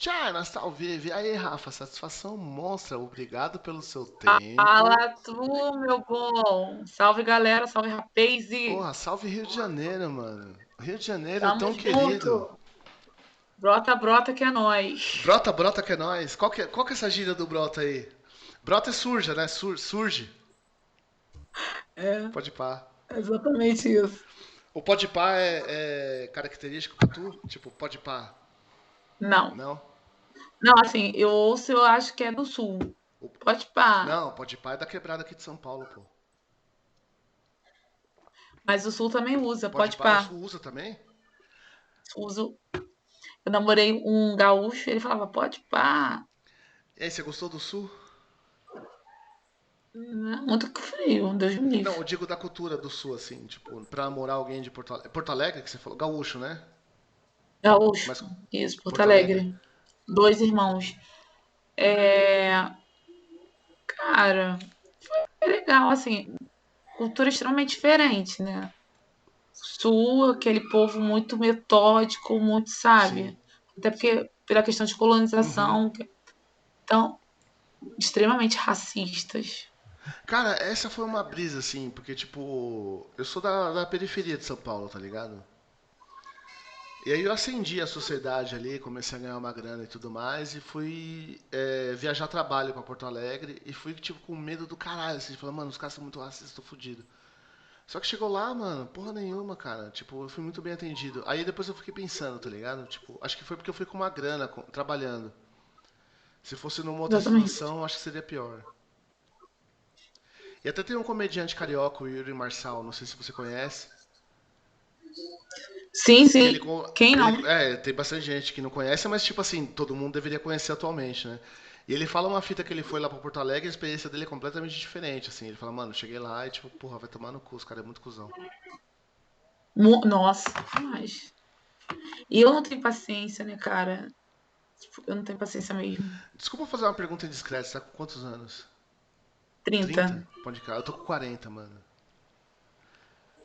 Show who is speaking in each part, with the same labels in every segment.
Speaker 1: Tchau, nós tá ao vivo. E aí, Rafa, satisfação monstra. Obrigado pelo seu tempo.
Speaker 2: Fala tu, meu bom. Salve, galera. Salve, rapaz.
Speaker 1: Porra, salve Rio de Janeiro, mano. Rio de Janeiro
Speaker 2: Tamo
Speaker 1: tão querido.
Speaker 2: junto. Brota, brota que é nós.
Speaker 1: Brota, brota que é nóis. Qual que é essa gíria do brota aí? Brota é surja, né? Surge.
Speaker 2: É,
Speaker 1: Pode pá.
Speaker 2: exatamente isso.
Speaker 1: O pode pá é característico pra tu? Tipo, pode pá.
Speaker 2: Não.
Speaker 1: Não?
Speaker 2: Não, assim, eu ouço, eu acho que é do sul.
Speaker 1: O-
Speaker 2: Pode pá.
Speaker 1: Não, pode pá é da quebrada aqui de São Paulo, pô.
Speaker 2: Mas o sul também usa,
Speaker 1: Pode
Speaker 2: pode
Speaker 1: pá, o
Speaker 2: pá.
Speaker 1: sul usa também?
Speaker 2: Uso. Eu namorei um gaúcho, ele falava, pode pá.
Speaker 1: E aí, você gostou do sul?
Speaker 2: Muito frio, Deus me
Speaker 1: Não,
Speaker 2: livre.
Speaker 1: eu digo da cultura do sul, assim, tipo, pra namorar alguém de Porto Alegre. Porto Alegre que você falou? Gaúcho, né?
Speaker 2: Gaúcho,
Speaker 1: Mas
Speaker 2: isso, Porto
Speaker 1: Porto Alegre.
Speaker 2: Alegre. Dois irmãos. É, cara, é legal, assim, cultura extremamente diferente, né? Sul, aquele povo muito metódico, muito,
Speaker 1: Sim.
Speaker 2: sabe? Até porque pela questão de
Speaker 1: Uhum.
Speaker 2: colonização, então, extremamente racistas.
Speaker 1: Cara, essa foi uma brisa, assim, porque, tipo, eu sou da periferia de São Paulo, tá ligado? E aí eu acendi a sociedade ali, comecei a ganhar uma grana e tudo mais, e fui viajar a trabalho pra Porto Alegre, e fui, tipo, com medo do caralho, assim, de falar, mano, os caras são muito racistas, tô fudido. Só que chegou lá, mano, porra nenhuma, cara. Tipo, eu fui muito bem atendido. Aí depois eu fiquei pensando, tá ligado? Tipo, acho que foi porque eu fui com uma grana, trabalhando. Se fosse numa outra
Speaker 2: Exatamente.
Speaker 1: situação, acho que seria pior. E até tem um comediante carioca, o Yuri Marçal, não sei se você conhece,
Speaker 2: Sim,
Speaker 1: que
Speaker 2: sim. Quem não?
Speaker 1: tem bastante gente que não conhece, mas tipo assim, todo mundo deveria conhecer atualmente, né? E ele fala uma fita que ele foi lá pra Porto Alegre, a experiência dele é completamente diferente, assim. Ele fala, mano, cheguei lá e tipo, porra, vai tomar no cu, os cara é muito cuzão.
Speaker 2: Nossa, mas. E eu não tenho paciência, né, cara? Tipo, eu não tenho paciência mesmo.
Speaker 1: Desculpa fazer uma pergunta indiscreta, você tá com quantos anos?
Speaker 2: 30.
Speaker 1: 30? Pode cá, eu tô com 40, mano.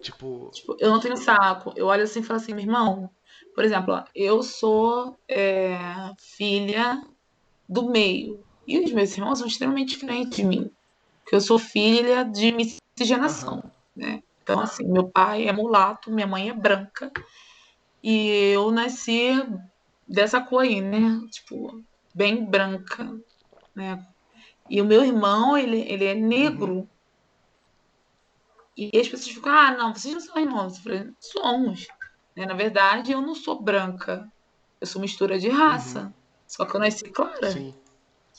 Speaker 1: Tipo,
Speaker 2: Tipo, eu não tenho saco. Eu olho assim e falo assim, meu irmão, por exemplo, ó, eu sou filha do meio. E os meus irmãos são extremamente diferentes de mim. Porque eu sou filha de
Speaker 1: aham.
Speaker 2: miscigenação, né? Então, assim, meu pai é mulato, minha mãe é branca. E eu nasci dessa cor aí, né? Tipo, bem branca, né? E o meu irmão, ele é
Speaker 1: Uhum.
Speaker 2: negro. E as pessoas ficam, ah, não, vocês não são irmãos. Eu falei, somos. Né? Na verdade, eu não sou branca. Eu sou mistura de
Speaker 1: Uhum.
Speaker 2: raça. Só que eu nasci clara.
Speaker 1: Sim.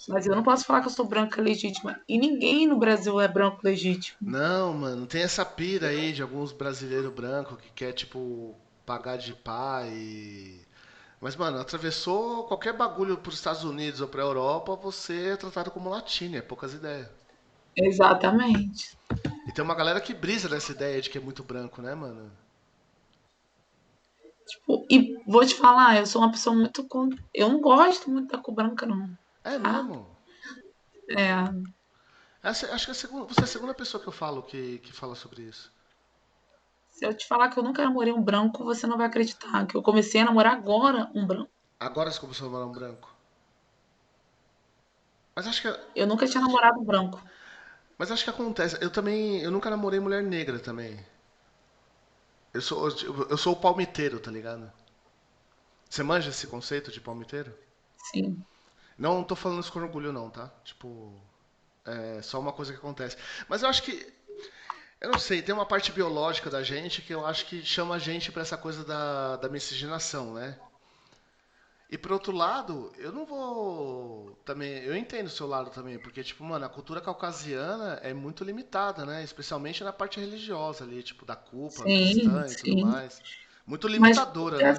Speaker 2: Mas eu não posso falar que eu sou branca legítima. E ninguém no Brasil é branco legítimo.
Speaker 1: Não, mano, tem essa pira aí de alguns brasileiros brancos que quer, tipo, pagar de pai. Mas, mano, atravessou qualquer bagulho pros Estados Unidos ou pra Europa, você é tratado como latino, é poucas ideias.
Speaker 2: Exatamente.
Speaker 1: E tem uma galera que brisa dessa ideia de que é muito branco, né, mano?
Speaker 2: Tipo, e vou te falar, eu sou uma pessoa muito. Eu não gosto muito da cor branca, não.
Speaker 1: É
Speaker 2: Tá?
Speaker 1: mesmo?
Speaker 2: É,
Speaker 1: Acho que você é a segunda pessoa que eu falo que fala sobre isso.
Speaker 2: se eu te falar que eu nunca namorei um branco, você não vai acreditar. Que eu comecei a namorar agora um branco.
Speaker 1: Agora você começou a namorar um branco. Mas acho que,
Speaker 2: Eu nunca tinha namorado um branco.
Speaker 1: mas acho que acontece. Eu nunca namorei mulher negra também. Eu sou o palmiteiro, tá ligado? Você manja esse conceito de palmiteiro?
Speaker 2: Sim.
Speaker 1: Não tô falando isso com orgulho, não, tá? Tipo, é só uma coisa que acontece. Mas eu acho que, eu não sei, tem uma parte biológica da gente que eu acho que chama a gente pra essa coisa da miscigenação, né? E por outro lado, eu não vou também, eu entendo o seu lado também, porque tipo, mano, a cultura caucasiana é muito limitada, né? Especialmente na parte religiosa ali, tipo, da culpa
Speaker 2: Sim,
Speaker 1: cristã e tudo
Speaker 2: sim.
Speaker 1: mais. Muito
Speaker 2: Mas
Speaker 1: limitadora, né?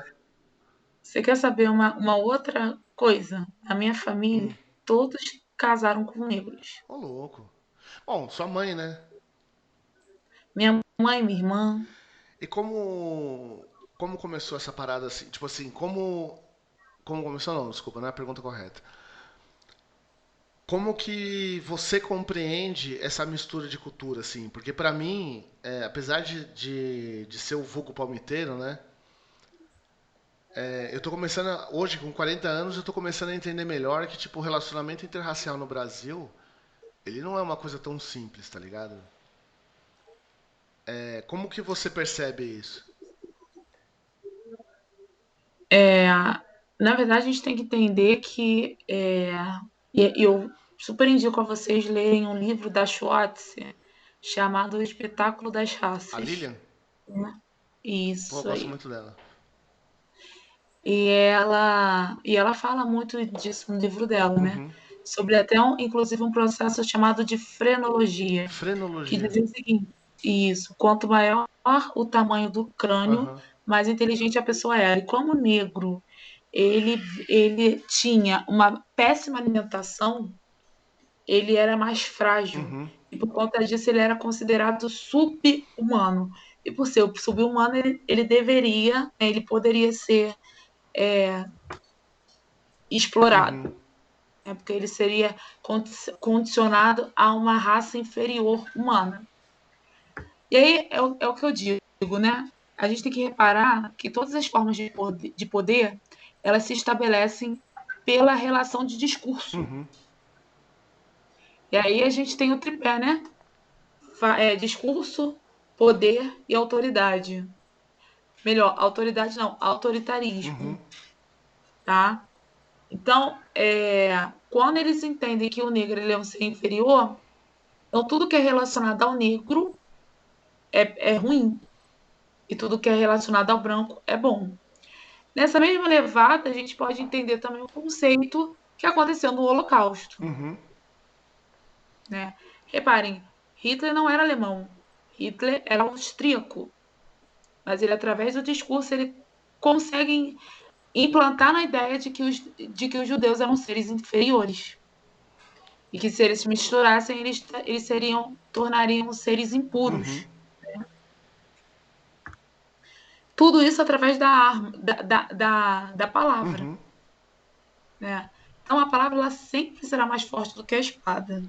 Speaker 2: você quer saber uma outra coisa? A minha família,
Speaker 1: Hum,
Speaker 2: todos casaram com negros.
Speaker 1: ô louco. Bom, sua mãe, né?
Speaker 2: Minha mãe, minha irmã.
Speaker 1: E como começou essa parada assim? Tipo assim, como começou não, desculpa, não é a pergunta correta. Como que você compreende essa mistura de cultura assim? Porque pra mim, apesar de ser o vulgo palmiteiro, né? Eu tô começando, hoje com 40 anos, eu tô começando a entender melhor que, tipo, o relacionamento interracial no Brasil, ele não é uma coisa tão simples, tá ligado? Como que você percebe isso?
Speaker 2: É, na verdade, a gente tem que entender que e eu super indico a vocês lerem um livro da Schwartz chamado O Espetáculo das
Speaker 1: A
Speaker 2: Raças.
Speaker 1: Lilian?
Speaker 2: Né?
Speaker 1: Pô, eu
Speaker 2: Isso
Speaker 1: gosto
Speaker 2: aí.
Speaker 1: muito dela.
Speaker 2: E ela fala muito disso no livro dela, né?
Speaker 1: Uhum.
Speaker 2: Sobre até inclusive um processo chamado de frenologia, que
Speaker 1: Frenologia.
Speaker 2: dizia o seguinte: isso, quanto maior o tamanho do crânio,
Speaker 1: Aham.
Speaker 2: mais inteligente a pessoa era. E como o negro ele, ele tinha uma péssima alimentação, ele era mais frágil.
Speaker 1: Uhum.
Speaker 2: E por conta disso ele era considerado sub-humano. E por ser sub-humano, ele deveria, né, ele poderia ser explorado,
Speaker 1: Uhum.
Speaker 2: né, porque ele seria condicionado a uma raça inferior humana. E aí é o que eu digo, né? A gente tem que reparar que todas as formas de poder elas se estabelecem pela relação de discurso.
Speaker 1: Uhum.
Speaker 2: E aí a gente tem o tripé, né? Discurso, poder e autoridade. Melhor, autoridade não, autoritarismo,
Speaker 1: Uhum.
Speaker 2: tá? Então, quando eles entendem que o negro ele é um ser inferior, então tudo que é relacionado ao negro é ruim e tudo que é relacionado ao branco é bom. Nessa mesma levada, a gente pode entender também o conceito que aconteceu no Holocausto,
Speaker 1: Uhum.
Speaker 2: né? Reparem, Hitler não era alemão, Hitler era austríaco, mas ele, através do discurso, ele consegue implantar na ideia de que os judeus eram seres inferiores e que se eles se misturassem, eles tornariam seres
Speaker 1: Uhum.
Speaker 2: impuros. Tudo isso através da arma, da palavra,
Speaker 1: Uhum.
Speaker 2: né? Então a palavra ela sempre será mais forte do que a espada.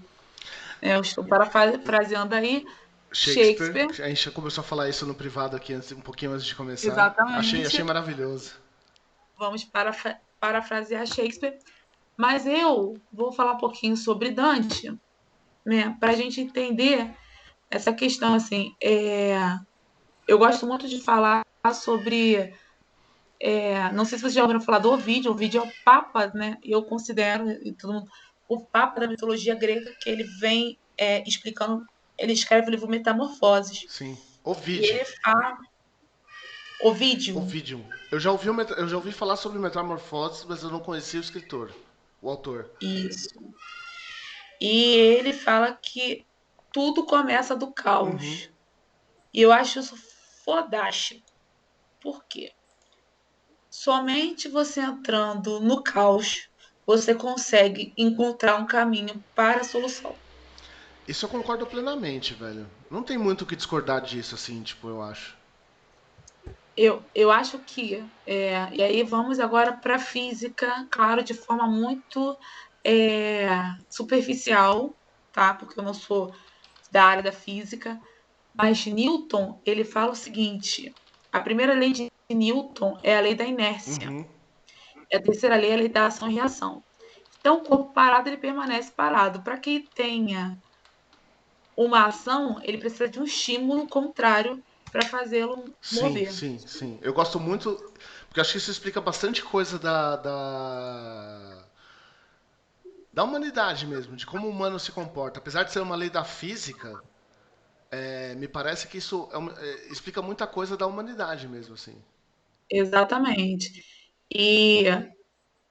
Speaker 2: Eu estou parafraseando aí
Speaker 1: Shakespeare,
Speaker 2: Shakespeare,
Speaker 1: a gente já começou a falar isso no privado aqui um pouquinho antes de começar. Achei
Speaker 2: exatamente.
Speaker 1: maravilhoso.
Speaker 2: Vamos parafrasear Shakespeare, mas eu vou falar um pouquinho sobre Dante, né? Para a gente entender essa questão assim. Eu gosto muito de falar sobre. Não sei se vocês já ouviram falar do Ovídio. Ovídio é o Papa, né? Eu considero e todo mundo, o Papa da mitologia grega, que ele vem explicando. Ele escreve o livro Metamorfoses.
Speaker 1: Sim.
Speaker 2: E
Speaker 1: Ovídio.
Speaker 2: ele fala. Ovídio.
Speaker 1: Ovidium. Eu já ouvi falar sobre Metamorfoses, mas eu não conhecia o escritor, o autor.
Speaker 2: Isso. E ele fala que tudo começa do
Speaker 1: Uhum.
Speaker 2: caos. E eu acho isso fodástico. Por quê? Somente você entrando no caos, você consegue encontrar um caminho para a solução.
Speaker 1: Isso eu concordo plenamente, velho. Não tem muito o que discordar disso, assim, tipo, eu acho.
Speaker 2: Eu acho que, e aí vamos agora para a física, claro, de forma muito é, superficial, tá? Porque eu não sou da área da física, mas Newton, ele fala o seguinte: a primeira lei de Newton é a lei da inércia,
Speaker 1: Uhum.
Speaker 2: e a terceira lei é a lei da ação e reação. Então, o corpo parado, ele permanece parado. Para que tenha uma ação, ele precisa de um estímulo contrário para fazê-lo
Speaker 1: Sim,
Speaker 2: mover.
Speaker 1: sim, sim. Eu gosto muito, porque acho que isso explica bastante coisa da humanidade mesmo, de como o humano se comporta. Apesar de ser uma lei da física, me parece que isso explica muita coisa da humanidade mesmo, assim.
Speaker 2: Exatamente. E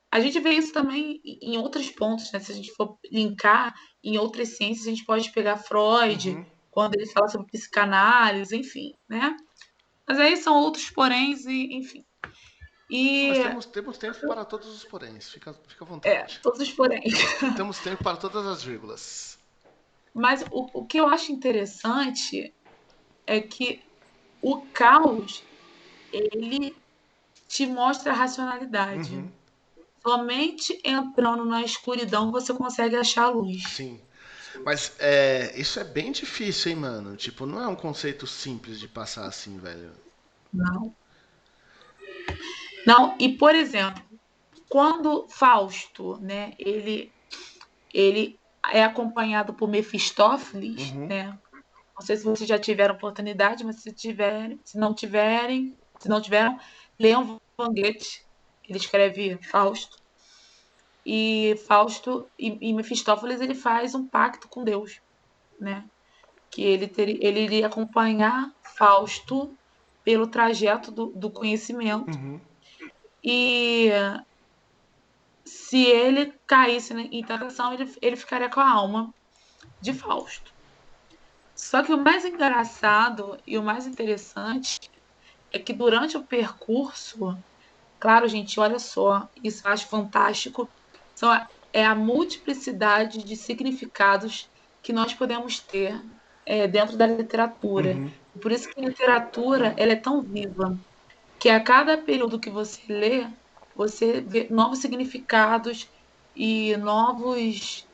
Speaker 2: a gente vê isso também em outros pontos, né? Se a gente for linkar em outras ciências, a gente pode pegar Freud,
Speaker 1: Uhum.
Speaker 2: quando ele fala sobre psicanálise, enfim, né? Mas aí são outros poréns, e, enfim. E
Speaker 1: Mas temos tempo para todos os poréns, fica à vontade.
Speaker 2: todos os poréns.
Speaker 1: Temos tempo para todas as vírgulas.
Speaker 2: Mas o que eu acho interessante é que o caos, ele te mostra a racionalidade.
Speaker 1: Uhum.
Speaker 2: Somente entrando na escuridão você consegue achar a luz.
Speaker 1: Sim. Mas isso é bem difícil, hein, mano? Tipo, não é um conceito simples de passar assim, velho.
Speaker 2: Não. Não, e por exemplo, quando Fausto, né, ele é acompanhado por Mefistófeles,
Speaker 1: Uhum.
Speaker 2: né? Não sei se vocês já tiveram oportunidade, mas se não tiveram, leiam Van Goethe. Ele escreve Fausto. E Fausto e Mefistófeles ele faz um pacto com Deus, né? Que ele iria acompanhar Fausto pelo trajeto do conhecimento
Speaker 1: Uhum.
Speaker 2: e se ele caísse em tentação, ele ficaria com a alma de Fausto. Só que o mais engraçado e o mais interessante é que durante o percurso, claro, gente, olha só, isso eu acho fantástico, são, é a multiplicidade de significados que nós podemos ter dentro da literatura.
Speaker 1: Uhum.
Speaker 2: Por isso que a literatura ela é tão viva, que a cada período que você lê, você vê novos significados e novos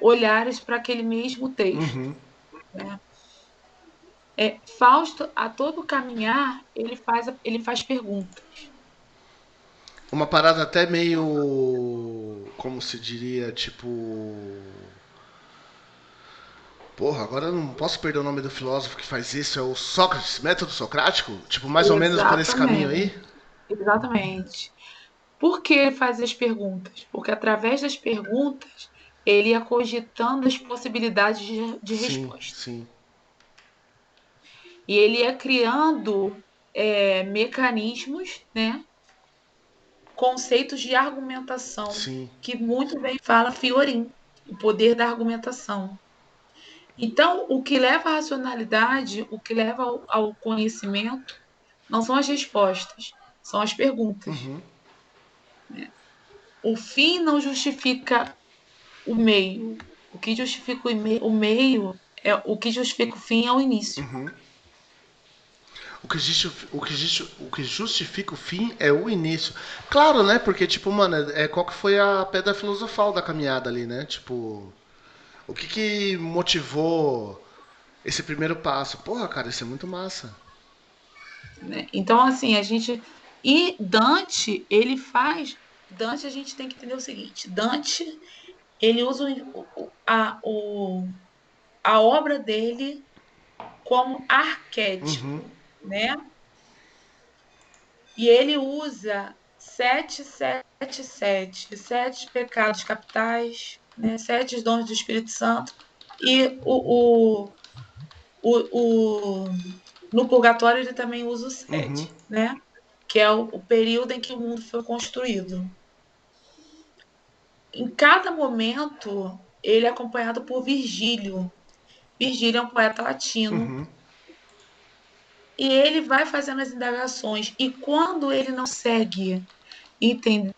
Speaker 2: olhares para aquele mesmo texto.
Speaker 1: Uhum.
Speaker 2: Né? Fausto, a todo caminhar, ele faz perguntas.
Speaker 1: Uma parada até meio. Como se diria? Tipo. Porra, agora eu não posso perder o nome do filósofo que faz isso. É o Sócrates, método socrático? Tipo, mais ou menos por esse caminho
Speaker 2: Exatamente,
Speaker 1: aí?
Speaker 2: exatamente. Por que ele faz as perguntas? Porque através das perguntas ele ia cogitando as possibilidades de
Speaker 1: Sim,
Speaker 2: resposta.
Speaker 1: sim,
Speaker 2: E ele ia criando mecanismos, né, conceitos de argumentação,
Speaker 1: sim.
Speaker 2: que muito bem fala Fiorin, o poder da argumentação. Então, o que leva à racionalidade, o que leva ao conhecimento, não são as respostas, são as perguntas.
Speaker 1: Uhum.
Speaker 2: O fim não justifica o meio. O que justifica o meio é o que justifica o fim é o início.
Speaker 1: Uhum. O que justifica o fim é o início. Claro, né? Porque, tipo, mano, qual que foi a pedra filosofal da caminhada ali, né? Tipo, o que motivou esse primeiro passo? Porra, cara, isso é muito massa.
Speaker 2: Né? Então, assim, a gente. E Dante, ele faz. Dante, a gente tem que entender o seguinte: Dante, ele usa a obra dele como
Speaker 1: Uhum.
Speaker 2: arquétipo, né? E ele usa 777, 7 pecados capitais, né? 7 dons do Espírito Santo. E o, no Purgatório ele também usa o
Speaker 1: Uhum.
Speaker 2: 7, né? Que é o período em que o mundo foi construído. Em cada momento, ele é acompanhado por Virgílio. Virgílio é um poeta latino.
Speaker 1: Uhum.
Speaker 2: E ele vai fazendo as indagações. E quando ele não segue entender,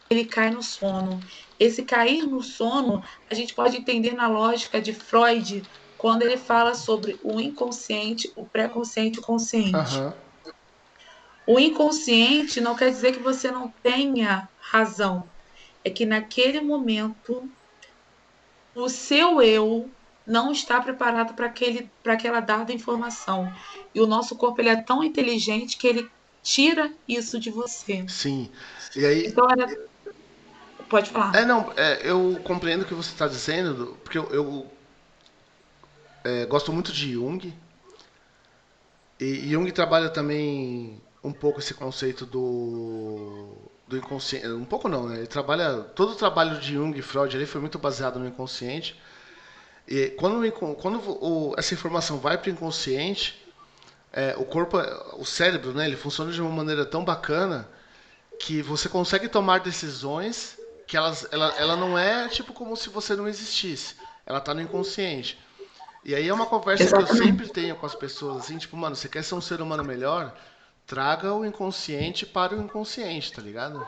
Speaker 2: ele cai no sono. Esse cair no sono, a gente pode entender na lógica de Freud, quando ele fala sobre o inconsciente, o pré-consciente e o consciente.
Speaker 1: Aham.
Speaker 2: O inconsciente não quer dizer que você não tenha razão. É que naquele momento o seu eu não está preparado para aquela dada informação. E o nosso corpo ele é tão inteligente que ele tira isso de você.
Speaker 1: Sim. E aí.
Speaker 2: Então pode falar.
Speaker 1: Não, eu compreendo o que você está dizendo, porque eu gosto muito de Jung. E Jung trabalha também um pouco esse conceito do inconsciente. Um pouco não, né? Ele trabalha. Todo o trabalho de Jung e Freud ali foi muito baseado no inconsciente. E quando essa informação vai para o inconsciente, o corpo, o cérebro, né, ele funciona de uma maneira tão bacana que você consegue tomar decisões que ela não é tipo como se você não existisse. Ela está no inconsciente. E aí é uma conversa que eu sempre
Speaker 2: Exatamente.
Speaker 1: tenho com as pessoas, assim, tipo, mano, você quer ser um ser humano melhor? Traga o inconsciente para o inconsciente, tá ligado?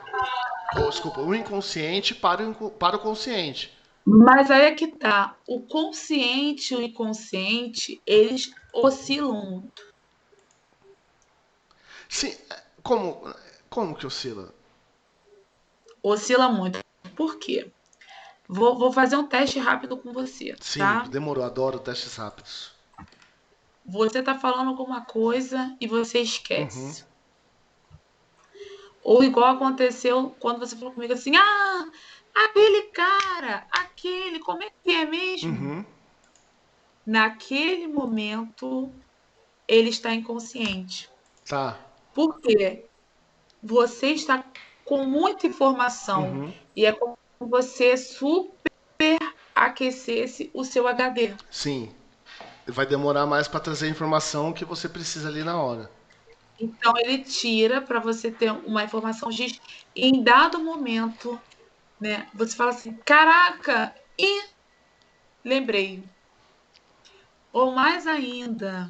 Speaker 1: Ou, desculpa, o inconsciente para o consciente.
Speaker 2: Mas aí é que tá. O consciente e o inconsciente, eles oscilam muito.
Speaker 1: Sim, como que oscila?
Speaker 2: Oscila muito. Por quê? Vou fazer um teste rápido com você,
Speaker 1: Sim,
Speaker 2: tá?
Speaker 1: demorou, adoro testes rápidos.
Speaker 2: Você tá falando alguma coisa e você
Speaker 1: Uhum.
Speaker 2: esquece. Ou igual aconteceu quando você falou comigo assim: ah, aquele cara, aquele, como é que é mesmo?
Speaker 1: Uhum.
Speaker 2: Naquele momento, ele está inconsciente.
Speaker 1: Tá.
Speaker 2: Por quê? Você está com muita informação
Speaker 1: Uhum.
Speaker 2: e é como se você superaquecesse o seu HD.
Speaker 1: Sim. Vai demorar mais para trazer a informação que você precisa ali na hora.
Speaker 2: Então, ele tira para você ter uma informação X. Em dado momento, né, você fala assim: caraca, e lembrei. Ou mais ainda,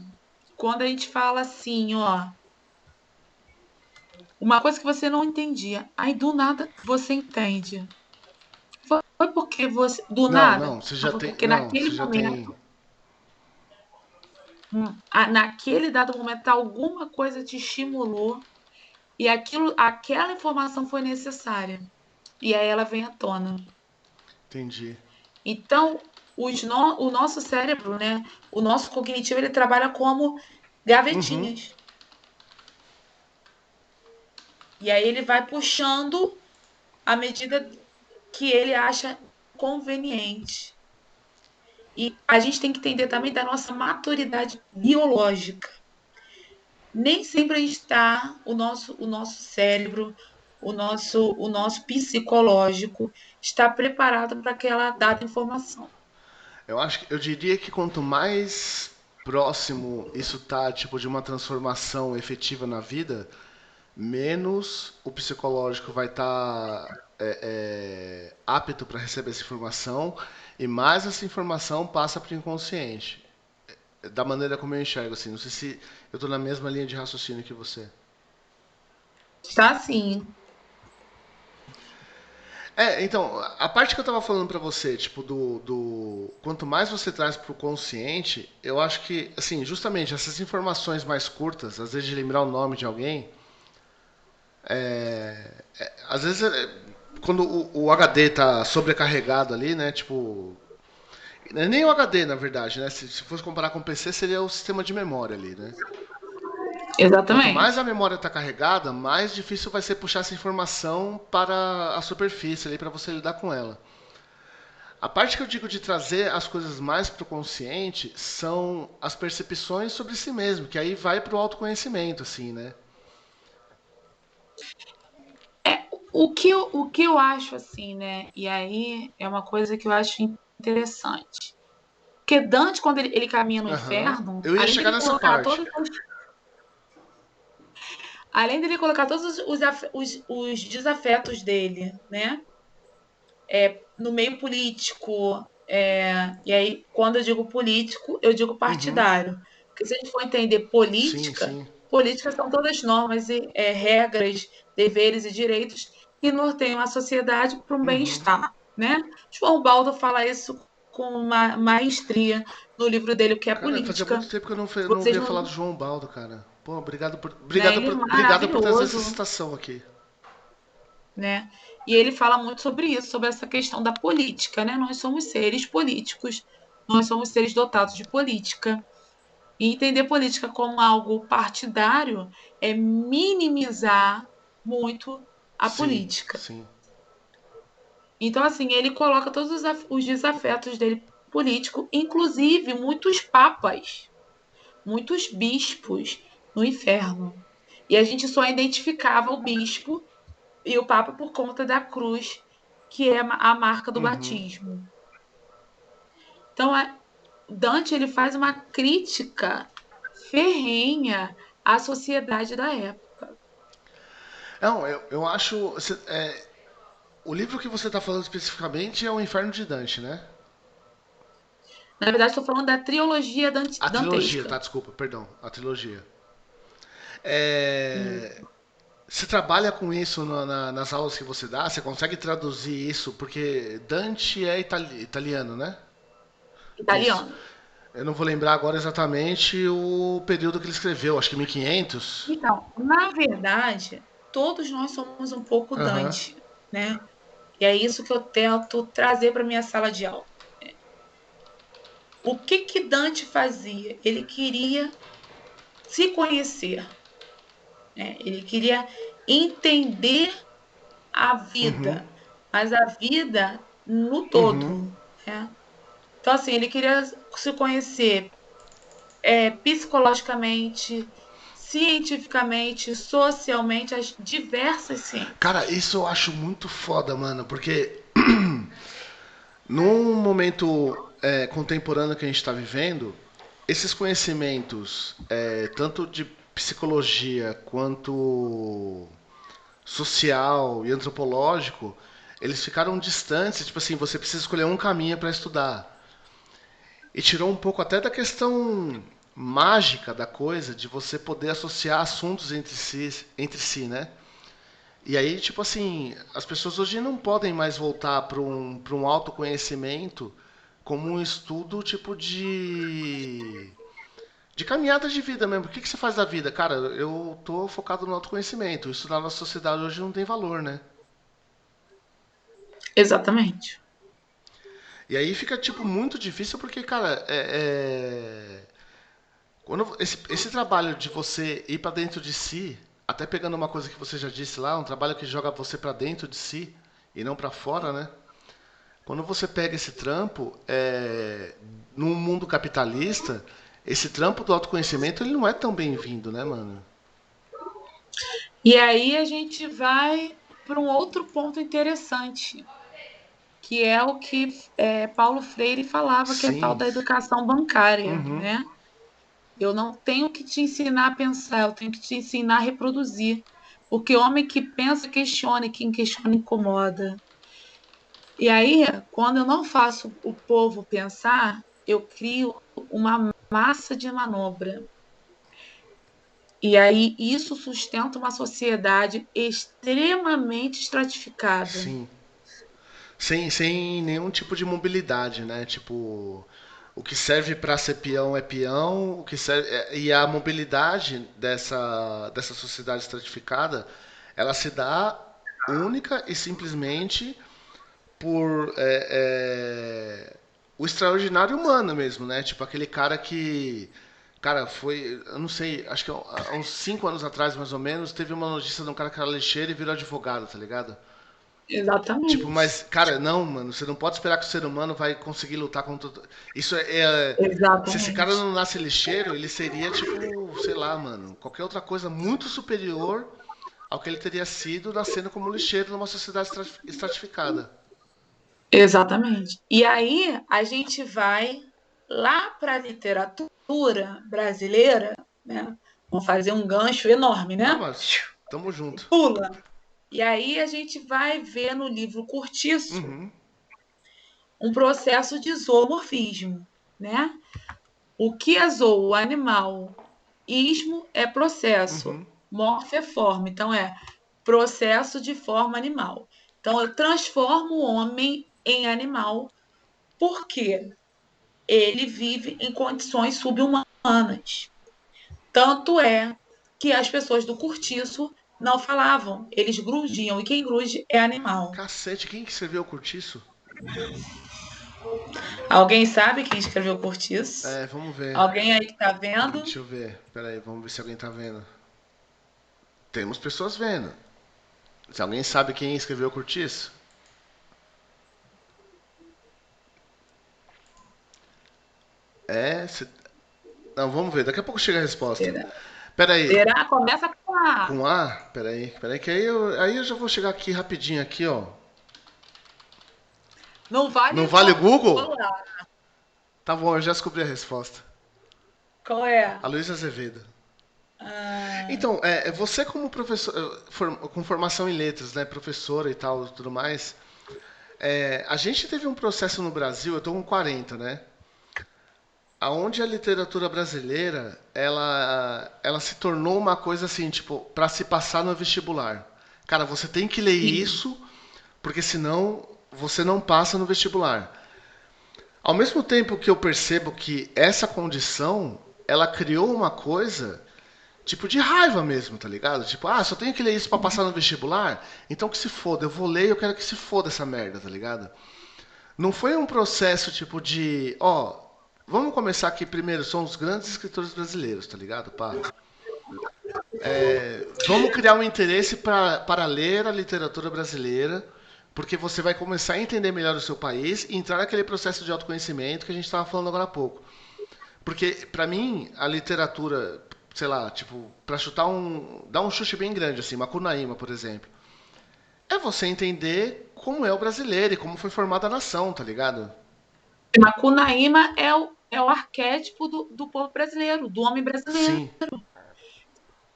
Speaker 2: quando a gente fala assim, ó, uma coisa que você não entendia, aí do nada você entende. Foi porque você, do
Speaker 1: Não,
Speaker 2: nada,
Speaker 1: não, você
Speaker 2: não
Speaker 1: já
Speaker 2: foi
Speaker 1: tem.
Speaker 2: porque
Speaker 1: Não,
Speaker 2: naquele
Speaker 1: você já tem.
Speaker 2: momento, naquele dado momento, alguma coisa te estimulou e aquela informação foi necessária. E aí ela vem à tona.
Speaker 1: Entendi.
Speaker 2: Então, o nosso cérebro, né, o nosso cognitivo, ele trabalha como
Speaker 1: Uhum.
Speaker 2: gavetinhas. E aí ele vai puxando à medida que ele acha conveniente. E a gente tem que entender também da nossa maturidade biológica. Nem sempre a gente está, o nosso cérebro, o nosso psicológico está preparado para aquela dada informação.
Speaker 1: Eu diria que quanto mais próximo isso tá, tipo, de uma transformação efetiva na vida, menos o psicológico vai estar apto para receber essa informação e mais essa informação passa para o inconsciente. Da maneira como eu enxergo, assim. Não sei se eu estou na mesma linha de raciocínio que você.
Speaker 2: Está assim.
Speaker 1: Então, a parte que eu tava falando pra você, tipo, quanto mais você traz pro consciente, eu acho que, assim, justamente essas informações mais curtas, às vezes de lembrar o nome de alguém, às vezes, quando o HD tá sobrecarregado ali, né, tipo, nem o HD, na verdade, né, se fosse comparar com o PC, seria o sistema de memória ali, né. Quanto mais
Speaker 2: Exatamente.
Speaker 1: a memória está carregada, mais difícil vai ser puxar essa informação para a superfície ali para você lidar com ela. A parte que eu digo de trazer as coisas mais para o consciente são as percepções sobre si mesmo, que aí vai para o autoconhecimento, assim, né?
Speaker 2: O que eu acho assim, né? E aí é uma coisa que eu acho interessante. Porque Dante, quando ele caminha no
Speaker 1: Aham.
Speaker 2: inferno,
Speaker 1: Eu ia chegar nessa parte.
Speaker 2: além dele colocar todos os desafetos dele, né? No meio político. E aí, quando eu digo político, eu digo
Speaker 1: Uhum.
Speaker 2: partidário. Porque se a gente for entender
Speaker 1: Sim,
Speaker 2: política,
Speaker 1: sim.
Speaker 2: política são todas normas e regras, deveres e direitos que norteiam a sociedade para um
Speaker 1: Uhum.
Speaker 2: bem-estar, né? João Baldo fala isso com uma maestria no livro dele, o que é
Speaker 1: Cara, fazia muito
Speaker 2: política.
Speaker 1: tempo que eu não
Speaker 2: Vocês
Speaker 1: ouvia falar do
Speaker 2: não,
Speaker 1: João Baldo, cara. Pô,
Speaker 2: né? Ele é
Speaker 1: obrigado por trazer essa
Speaker 2: maravilhoso,
Speaker 1: citação aqui.
Speaker 2: né? E ele fala muito sobre isso, sobre essa questão da política, né? Nós somos seres políticos, nós somos seres dotados de política. E entender política como algo partidário é minimizar muito a
Speaker 1: Sim,
Speaker 2: política.
Speaker 1: sim.
Speaker 2: Então, assim, ele coloca todos os desafetos dele político, inclusive muitos papas, muitos bispos no inferno. E a gente só identificava o bispo e o papa por conta da cruz, que é a marca do
Speaker 1: Uhum.
Speaker 2: batismo. Então, Dante ele faz uma crítica ferrenha à sociedade da época.
Speaker 1: Não, eu acho. O livro que você está falando especificamente é O Inferno de Dante, né?
Speaker 2: Na verdade, estou falando da trilogia
Speaker 1: A trilogia,
Speaker 2: dantesca.
Speaker 1: tá? Desculpa, perdão. A trilogia.
Speaker 2: Hum,
Speaker 1: É, você trabalha com isso nas aulas que você dá? Você consegue traduzir isso? Porque Dante é italiano, né? Isso.
Speaker 2: italiano.
Speaker 1: Eu não vou lembrar agora exatamente o período que ele escreveu, acho que 1500.
Speaker 2: Então, na verdade, todos nós somos um pouco
Speaker 1: Aham.
Speaker 2: Dante, né? E é isso que eu tento trazer para minha sala de aula. O que que Dante fazia? Ele queria se conhecer, né? Ele queria entender a
Speaker 1: Uhum.
Speaker 2: vida, mas a vida no
Speaker 1: Uhum.
Speaker 2: todo, né? Então, assim, ele queria se conhecer psicologicamente, cientificamente, socialmente, as diversas
Speaker 1: Cara,
Speaker 2: ciências.
Speaker 1: isso eu acho muito foda, mano, porque num momento contemporâneo que a gente está vivendo, esses conhecimentos, tanto de psicologia quanto social e antropológico, eles ficaram distantes. Tipo assim, você precisa escolher um caminho para estudar. E tirou um pouco até da questão mágica da coisa, de você poder associar assuntos entre si, né? E aí, tipo assim, as pessoas hoje não podem mais voltar para um autoconhecimento como um estudo tipo de caminhada de vida mesmo. O que, que você faz da vida? Cara, eu tô focado no autoconhecimento. Isso na nossa sociedade hoje não tem valor, né?
Speaker 2: Exatamente.
Speaker 1: E aí fica, tipo, muito difícil porque, cara, quando esse trabalho de você ir para dentro de si, até pegando uma coisa que você já disse lá, um trabalho que joga você para dentro de si e não para fora, né? Quando você pega esse trampo, num mundo capitalista, esse trampo do autoconhecimento ele não é tão bem-vindo, né, mano?
Speaker 2: E aí a gente vai para um outro ponto interessante, que é o que Paulo Freire falava, que é tal
Speaker 1: Sim.
Speaker 2: da educação bancária,
Speaker 1: Uhum.
Speaker 2: né? Eu não tenho que te ensinar a pensar, eu tenho que te ensinar a reproduzir. Porque homem que pensa, questiona, e quem questiona incomoda. E aí, quando eu não faço o povo pensar, eu crio uma massa de manobra. E aí isso sustenta uma sociedade extremamente estratificada.
Speaker 1: Sim. Sem nenhum tipo de mobilidade, né? Tipo, o que serve para ser peão é peão, o que serve, e a mobilidade dessa sociedade estratificada, ela se dá única e simplesmente por o extraordinário humano mesmo, né? Tipo aquele cara que, cara, foi, eu não sei, acho que há uns 5 anos atrás mais ou menos, teve uma notícia de um cara que era lixeiro e virou advogado, tá ligado? Tipo,
Speaker 2: Exatamente.
Speaker 1: mas, cara, não, mano, você não pode esperar que o ser humano vai conseguir lutar contra. Isso se esse cara
Speaker 2: Exatamente.
Speaker 1: não nasce lixeiro, ele seria, tipo, sei lá, mano, qualquer outra coisa muito superior ao que ele teria sido nascendo como lixeiro numa sociedade estratificada.
Speaker 2: Exatamente. E aí a gente vai lá para a literatura brasileira, né? Vamos fazer um gancho enorme,
Speaker 1: Não,
Speaker 2: né?
Speaker 1: mas tamo junto.
Speaker 2: Pula. E aí a gente vai ver no livro Curtiço
Speaker 1: Uhum,
Speaker 2: um processo de zoomorfismo, né? O que é zoo? O animal. Ismo é processo.
Speaker 1: uhum.
Speaker 2: Morfo é forma. Então é processo de forma animal. Então eu transformo o homem em animal porque ele vive em condições subhumanas. Tanto é que as pessoas do cortiço não falavam, eles grudiam, e quem grude é animal.
Speaker 1: Cacete, quem que escreveu o Curtiço?
Speaker 2: Alguém sabe quem escreveu o cortiço?
Speaker 1: Vamos ver.
Speaker 2: Alguém aí que tá vendo?
Speaker 1: Deixa eu ver. Pera aí, vamos ver se alguém tá vendo. Temos pessoas vendo. Se alguém sabe quem escreveu o Curtiço? É. Não, vamos ver. Daqui a pouco chega a resposta.
Speaker 2: Será?
Speaker 1: Pera aí.
Speaker 2: Será? Começa com A.
Speaker 1: Com A? Pera aí, que aí eu já vou chegar aqui rapidinho aqui, ó.
Speaker 2: Não
Speaker 1: Não
Speaker 2: vale
Speaker 1: vale o Google?
Speaker 2: rolar.
Speaker 1: Tá bom, eu já descobri a resposta.
Speaker 2: Qual é?
Speaker 1: A Luísa Azevedo.
Speaker 2: Ah,
Speaker 1: Então, você como professor, com formação em letras, né, professora e tal, tudo mais, a gente teve um processo no Brasil, eu tô com 40, né, aonde a literatura brasileira, ela se tornou uma coisa assim, tipo, para se passar no vestibular. Cara, você tem que ler
Speaker 2: sim.
Speaker 1: isso, porque senão você não passa no vestibular. Ao mesmo tempo que eu percebo que essa condição, ela criou uma coisa tipo de raiva mesmo, tá ligado? Tipo, ah, só tenho que ler isso pra passar no vestibular? Então que se foda, eu vou ler e eu quero que se foda essa merda, tá ligado? Não foi um processo tipo de, vamos começar aqui primeiro, são os grandes escritores brasileiros, tá ligado? Pá. Vamos criar um interesse para ler a literatura brasileira, porque você vai começar a entender melhor o seu país e entrar naquele processo de autoconhecimento que a gente estava falando agora há pouco. Porque, para mim, a literatura, sei lá, tipo, para chutar dar um chute bem grande, assim, Macunaíma, por exemplo, é você entender como é o brasileiro e como foi formada a nação, tá ligado?
Speaker 2: Macunaíma é o arquétipo do povo brasileiro, do homem brasileiro.
Speaker 1: Sim,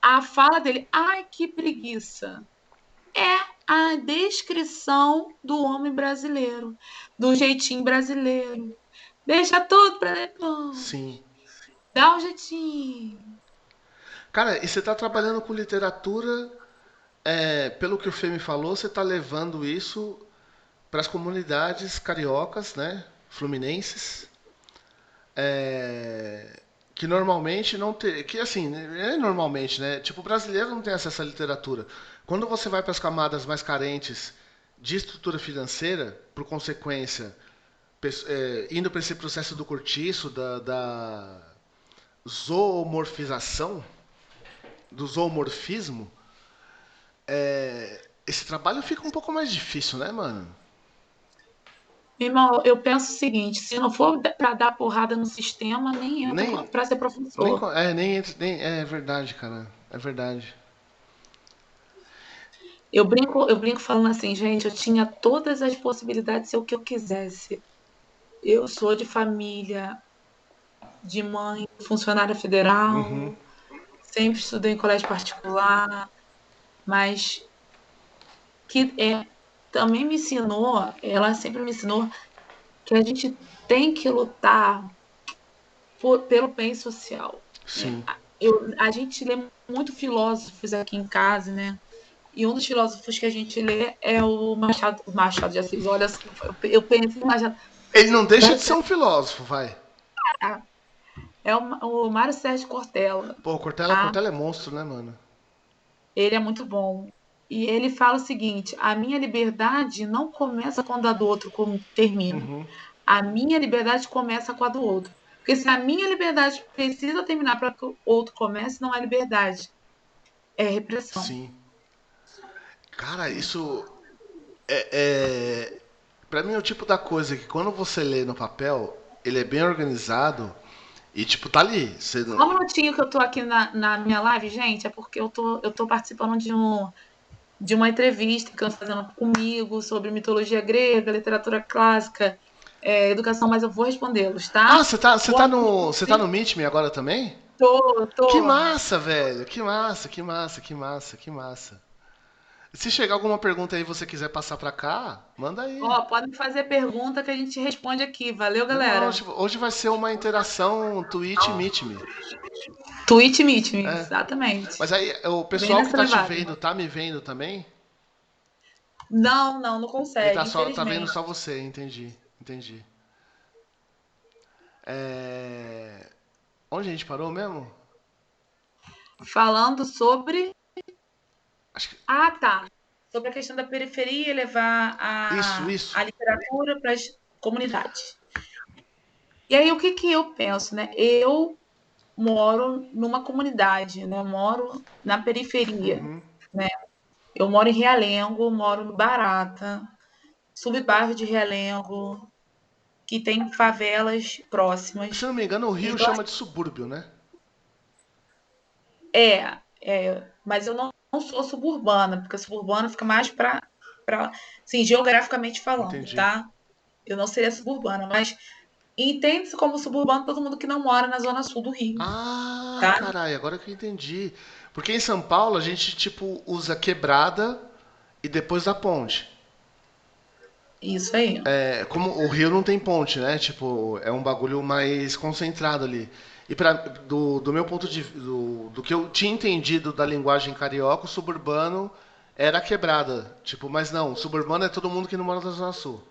Speaker 2: A fala dele, ai que preguiça, é a descrição do homem brasileiro, do jeitinho brasileiro. Deixa tudo para depois.
Speaker 1: sim.
Speaker 2: Dá um jeitinho.
Speaker 1: Cara, e você tá trabalhando com literatura, pelo que o Fê me falou, você tá levando isso para as comunidades cariocas, né, fluminenses, que normalmente não tem, que assim, é normalmente, né, tipo, o brasileiro não tem acesso à literatura. Quando você vai para as camadas mais carentes de estrutura financeira, por consequência, indo para esse processo do cortiço, da zoomorfização, do zoomorfismo, esse trabalho fica um pouco mais difícil, né, mano?
Speaker 2: Irmão, eu penso o seguinte: se não for para dar porrada no sistema, nem entra
Speaker 1: Nem,
Speaker 2: para ser professor.
Speaker 1: nem é verdade, cara. É verdade.
Speaker 2: Eu brinco falando assim, gente, eu tinha todas as possibilidades de ser o que eu quisesse. Eu sou de família, de mãe, funcionária
Speaker 1: Uhum.
Speaker 2: federal, sempre estudei em colégio particular, mas que também me ensinou, ela sempre me ensinou que a gente tem que lutar pelo bem social, né?
Speaker 1: Sim.
Speaker 2: A gente lê muito filósofos aqui em casa, né? E um dos filósofos que a gente lê é o Machado de Assis. Olha, eu pensei em Machado.
Speaker 1: Ele não deixa
Speaker 2: Mário
Speaker 1: de ser um
Speaker 2: Sérgio,
Speaker 1: filósofo, vai.
Speaker 2: é o Mário Sérgio Cortella,
Speaker 1: Pô,
Speaker 2: tá?
Speaker 1: Cortella é monstro, né, mano?
Speaker 2: Ele é muito bom. E ele fala o seguinte: a minha liberdade não começa quando a do outro termina.
Speaker 1: Uhum.
Speaker 2: A minha liberdade começa com a do outro. Porque se a minha liberdade precisa terminar para que o outro comece, não é liberdade, é repressão.
Speaker 1: Sim. Cara, isso é. Pra mim é o tipo da coisa que quando você lê no papel, ele é bem organizado e, tipo, tá ali. Você
Speaker 2: Só um
Speaker 1: não...
Speaker 2: minutinho que eu tô aqui na minha live, gente, é porque eu tô participando de uma entrevista que estão fazendo comigo sobre mitologia grega, literatura clássica, educação, mas eu vou respondê-los,
Speaker 1: Ah,
Speaker 2: tá? Boa
Speaker 1: você tá
Speaker 2: noite.
Speaker 1: no Meet Me agora também? Que
Speaker 2: Tô.
Speaker 1: massa, velho. Que massa, que massa, que massa, que massa. Se chegar alguma pergunta aí e você quiser passar pra cá, manda aí.
Speaker 2: Ó, podem fazer pergunta que a gente responde aqui. Valeu,
Speaker 1: Demorou.
Speaker 2: galera.
Speaker 1: Hoje vai ser uma interação Twitch Meet Me.
Speaker 2: Twitch Meet Me,
Speaker 1: É.
Speaker 2: exatamente.
Speaker 1: Mas aí, o
Speaker 2: Bem
Speaker 1: pessoal que
Speaker 2: nessa
Speaker 1: tá te
Speaker 2: levada.
Speaker 1: vendo, tá me vendo também?
Speaker 2: Não, não, não
Speaker 1: Ele
Speaker 2: consegue,
Speaker 1: tá vendo
Speaker 2: infelizmente.
Speaker 1: só você, entendi. Entendi. É... Onde a gente parou mesmo?
Speaker 2: Falando sobre.
Speaker 1: Acho que...
Speaker 2: Ah, tá. Sobre a questão da periferia, levar
Speaker 1: Isso.
Speaker 2: a literatura para as comunidades. E aí, o que que eu penso, né? Eu moro numa comunidade, né? Eu moro na periferia,
Speaker 1: Uhum.
Speaker 2: né? Eu moro em Realengo, moro no Barata, subbairro de Realengo, que tem favelas
Speaker 1: Se
Speaker 2: próximas.
Speaker 1: não me engano, o Rio
Speaker 2: Então,
Speaker 1: chama de subúrbio, né?
Speaker 2: mas eu não sou suburbana, porque suburbana fica mais assim, geograficamente falando,
Speaker 1: Entendi.
Speaker 2: tá? Eu não seria suburbana, mas entende-se como suburbano todo mundo que não mora na zona sul do Rio,
Speaker 1: Ah,
Speaker 2: tá?
Speaker 1: caralho, agora que eu entendi. Porque em São Paulo a gente, tipo, usa quebrada e depois a ponte.
Speaker 2: Isso aí.
Speaker 1: Como o Rio não tem ponte, né? Tipo, é um bagulho mais concentrado ali. E do meu ponto de do que eu tinha entendido da linguagem carioca, o suburbano era quebrada. Tipo, mas não, suburbano é todo mundo que não mora na Zona Sul.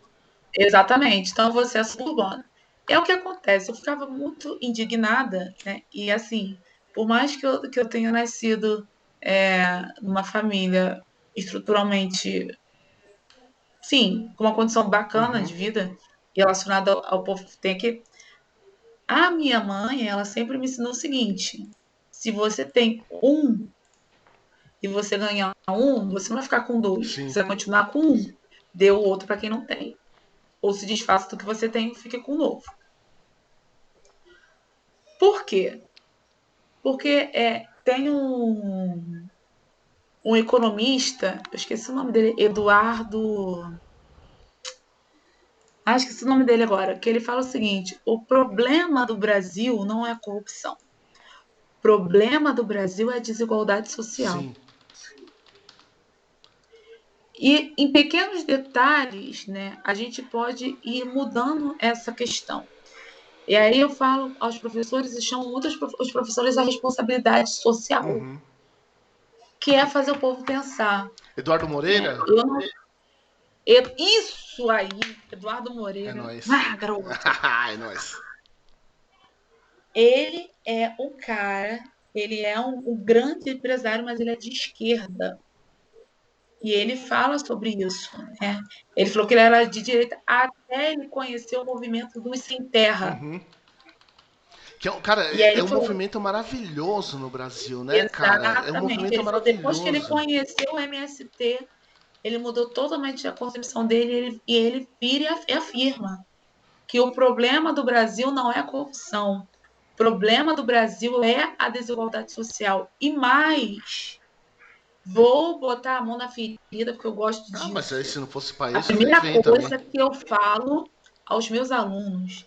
Speaker 2: Exatamente. Então você é suburbana. É o que acontece. Eu ficava muito indignada, né? E assim, por mais que eu tenha nascido numa família estruturalmente, sim, com uma condição bacana
Speaker 1: Uhum.
Speaker 2: de vida relacionada ao povo que tem aqui, a minha mãe, ela sempre me ensinou o seguinte: se você tem um e você ganhar um, você não vai ficar com dois.
Speaker 1: Sim.
Speaker 2: Você vai continuar com um. Dê o outro para quem não tem. Ou se desfaça do que você tem e fique com o novo. Por quê? Porque tem um economista, eu esqueci o nome dele, Eduardo. Ah, esqueci o nome dele agora, que ele fala o seguinte: o problema do Brasil não é a corrupção. O problema do Brasil é a desigualdade social.
Speaker 1: Sim.
Speaker 2: E em pequenos detalhes, né, a gente pode ir mudando essa questão. E aí eu falo aos professores e chamo muitos os professores à responsabilidade social,
Speaker 1: Uhum.
Speaker 2: que é fazer o povo pensar.
Speaker 1: Eduardo
Speaker 2: Né?
Speaker 1: Moreira?
Speaker 2: Isso aí, Eduardo
Speaker 1: É
Speaker 2: Moreira.
Speaker 1: nóis.
Speaker 2: Ah, garoto.
Speaker 1: É nóis.
Speaker 2: Ele é um cara, ele é um grande empresário, mas ele é de esquerda. E ele fala sobre isso. Né? Ele falou que ele era de direita até ele conhecer o movimento dos sem terra.
Speaker 1: Uhum. Que cara,
Speaker 2: E aí
Speaker 1: é
Speaker 2: ele
Speaker 1: um
Speaker 2: falou,
Speaker 1: movimento maravilhoso no Brasil, né, cara? É um
Speaker 2: exatamente.
Speaker 1: movimento
Speaker 2: Ele falou, depois que ele
Speaker 1: maravilhoso.
Speaker 2: conheceu o MST, ele mudou totalmente a concepção dele e ele vira e afirma que o problema do Brasil não é a corrupção. O problema do Brasil é a desigualdade social. E mais, vou botar a mão na ferida porque eu gosto
Speaker 1: Ah, mas aí
Speaker 2: disso.
Speaker 1: se não fosse pra
Speaker 2: A
Speaker 1: isso, nem
Speaker 2: primeira
Speaker 1: vem também.
Speaker 2: coisa que eu falo aos meus alunos,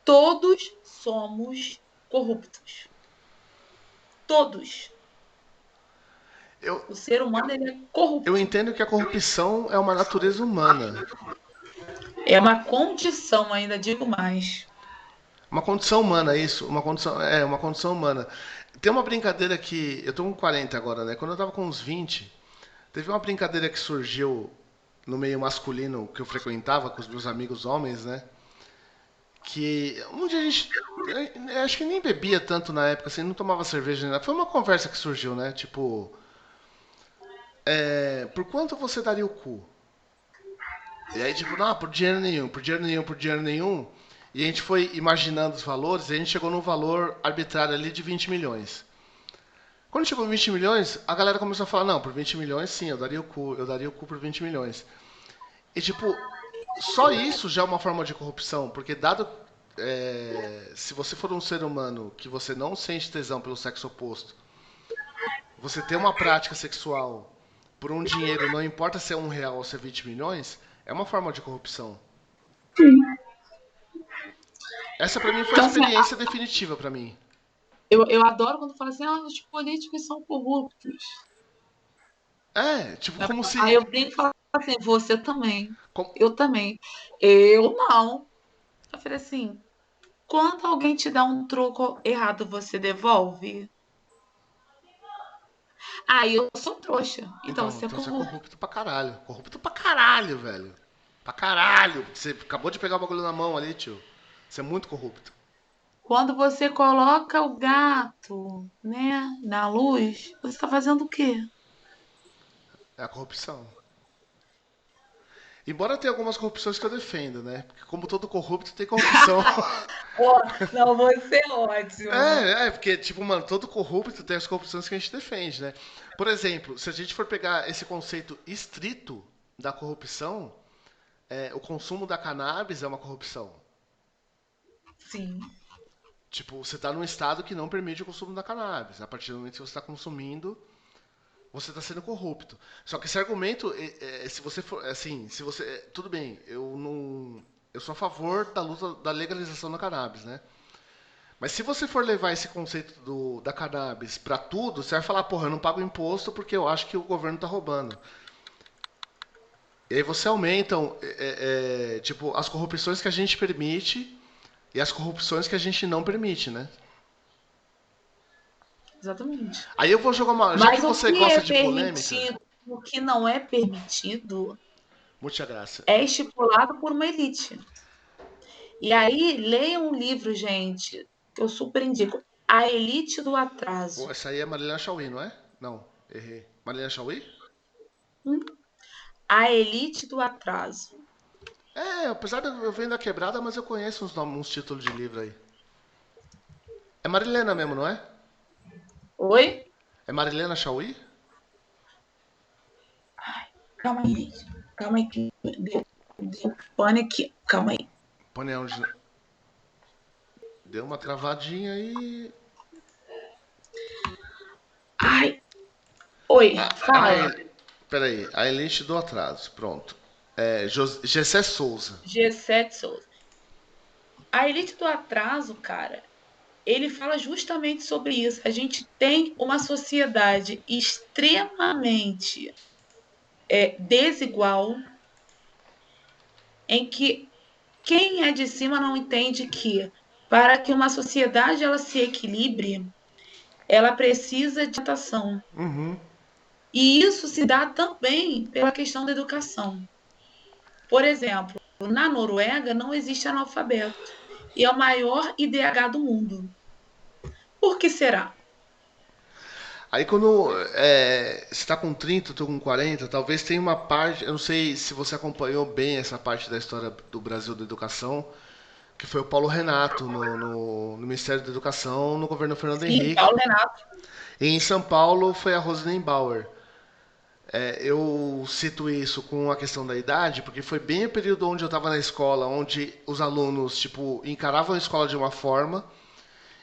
Speaker 2: todos somos corruptos. Todos.
Speaker 1: Eu,
Speaker 2: O ser humano ele é
Speaker 1: eu
Speaker 2: corrupto.
Speaker 1: entendo que a corrupção é uma natureza humana.
Speaker 2: É uma condição, ainda digo mais.
Speaker 1: Uma condição humana, isso. Uma condição humana. Tem uma brincadeira que. Eu tô com 40 agora, né? Quando eu tava com uns 20, teve uma brincadeira que surgiu no meio masculino que eu frequentava com os meus amigos homens, né? Que um dia a gente. Eu acho que nem bebia tanto na época, assim, não tomava cerveja nem nada. Foi uma conversa que surgiu, né? Tipo, por quanto você daria o cu? E aí, tipo, não, por dinheiro nenhum, por dinheiro nenhum, por dinheiro nenhum. E a gente foi imaginando os valores e a gente chegou num valor arbitrário ali de 20 milhões. Quando chegou em 20 milhões, a galera começou a falar, não, por 20 milhões sim, eu daria o cu por 20 milhões. E tipo, só isso já é uma forma de corrupção, porque se você for um ser humano que você não sente tesão pelo sexo oposto, você ter uma prática sexual por um dinheiro, não importa se é R$ 1 ou se é 20 milhões, é uma forma de corrupção. Essa pra mim foi a
Speaker 2: Então, assim,
Speaker 1: experiência definitiva pra mim.
Speaker 2: eu adoro quando fala assim, os políticos são corruptos.
Speaker 1: Tipo, como
Speaker 2: Aí
Speaker 1: se.
Speaker 2: eu brinco e falo assim, você também.
Speaker 1: como-
Speaker 2: Eu também. Eu não. Eu falei assim, quando alguém te dá um troco errado, você devolve? Aí eu sou trouxa. Então você é
Speaker 1: Então você é
Speaker 2: corrupto.
Speaker 1: corrupto pra caralho. Corrupto pra caralho, velho. Pra caralho. Você acabou de pegar o bagulho na mão ali, tio. Você é muito corrupto.
Speaker 2: Quando você coloca o gato, né, na luz, você está fazendo o quê?
Speaker 1: É a corrupção. Embora tenha algumas corrupções que eu defendo, né? Porque como todo corrupto tem corrupção.
Speaker 2: Oh, não, você é ótimo.
Speaker 1: Porque, tipo, mano, todo corrupto tem as corrupções que a gente defende, né? Por exemplo, se a gente for pegar esse conceito estrito da corrupção, o consumo da cannabis é uma corrupção.
Speaker 2: Sim,
Speaker 1: Tipo, você está num estado que não permite o consumo da cannabis. A partir do momento que você está consumindo, você está sendo corrupto. Só que esse argumento, se você for, assim, se você, tudo bem, eu não, eu sou a favor da luta da legalização da cannabis, né? Mas se você for levar esse conceito da cannabis para tudo, você vai falar, porra, eu não pago imposto porque eu acho que o governo está roubando. E aí você aumenta, tipo, as corrupções que a gente permite e as corrupções que a gente não permite, né?
Speaker 2: exatamente.
Speaker 1: Aí eu vou jogar uma. Já que
Speaker 2: Mas o
Speaker 1: você
Speaker 2: que é
Speaker 1: gosta de polêmica,
Speaker 2: permitido, o que não é permitido,
Speaker 1: muita graça.
Speaker 2: é estipulado por uma elite. E aí, leia um livro, gente, que eu super indico. A Elite do
Speaker 1: Pô,
Speaker 2: Atraso.
Speaker 1: essa aí é Marilena Chauí, não é? Não, errei. Marilena Chauí?
Speaker 2: A Elite do Atraso.
Speaker 1: Apesar de eu venho da quebrada, mas eu conheço uns títulos de livro aí. É Marilena mesmo, não é?
Speaker 2: Oi?
Speaker 1: É Marilena Chauí?
Speaker 2: Calma aí, gente. Calma aí que deu pane aqui. Calma aí.
Speaker 1: Pane onde. Deu uma travadinha aí.
Speaker 2: Ai, oi, fala.
Speaker 1: Ai, peraí. A elite do atraso. Pronto. Gessé Souza.
Speaker 2: G7 Souza. A elite do atraso, cara, ele fala justamente sobre isso. A gente tem uma sociedade extremamente desigual, em que quem é de cima não entende que para que uma sociedade ela se equilibre, ela precisa de ação.
Speaker 1: Uhum.
Speaker 2: E isso se dá também pela questão da educação. Por exemplo, na Noruega não existe analfabeto e é o maior IDH do mundo. Por que será?
Speaker 1: Aí quando você tá com 30, eu tô com 40, talvez tenha uma parte, eu não sei se você acompanhou bem essa parte da história do Brasil da educação, que foi o Paulo Renato no Ministério da Educação, no governo Fernando
Speaker 2: Sim,
Speaker 1: Henrique.
Speaker 2: Paulo Renato.
Speaker 1: E em São Paulo foi a Rosalynn Bauer. Eu cito isso com a questão da idade, porque foi bem o período onde eu estava na escola, onde os alunos, tipo, encaravam a escola de uma forma,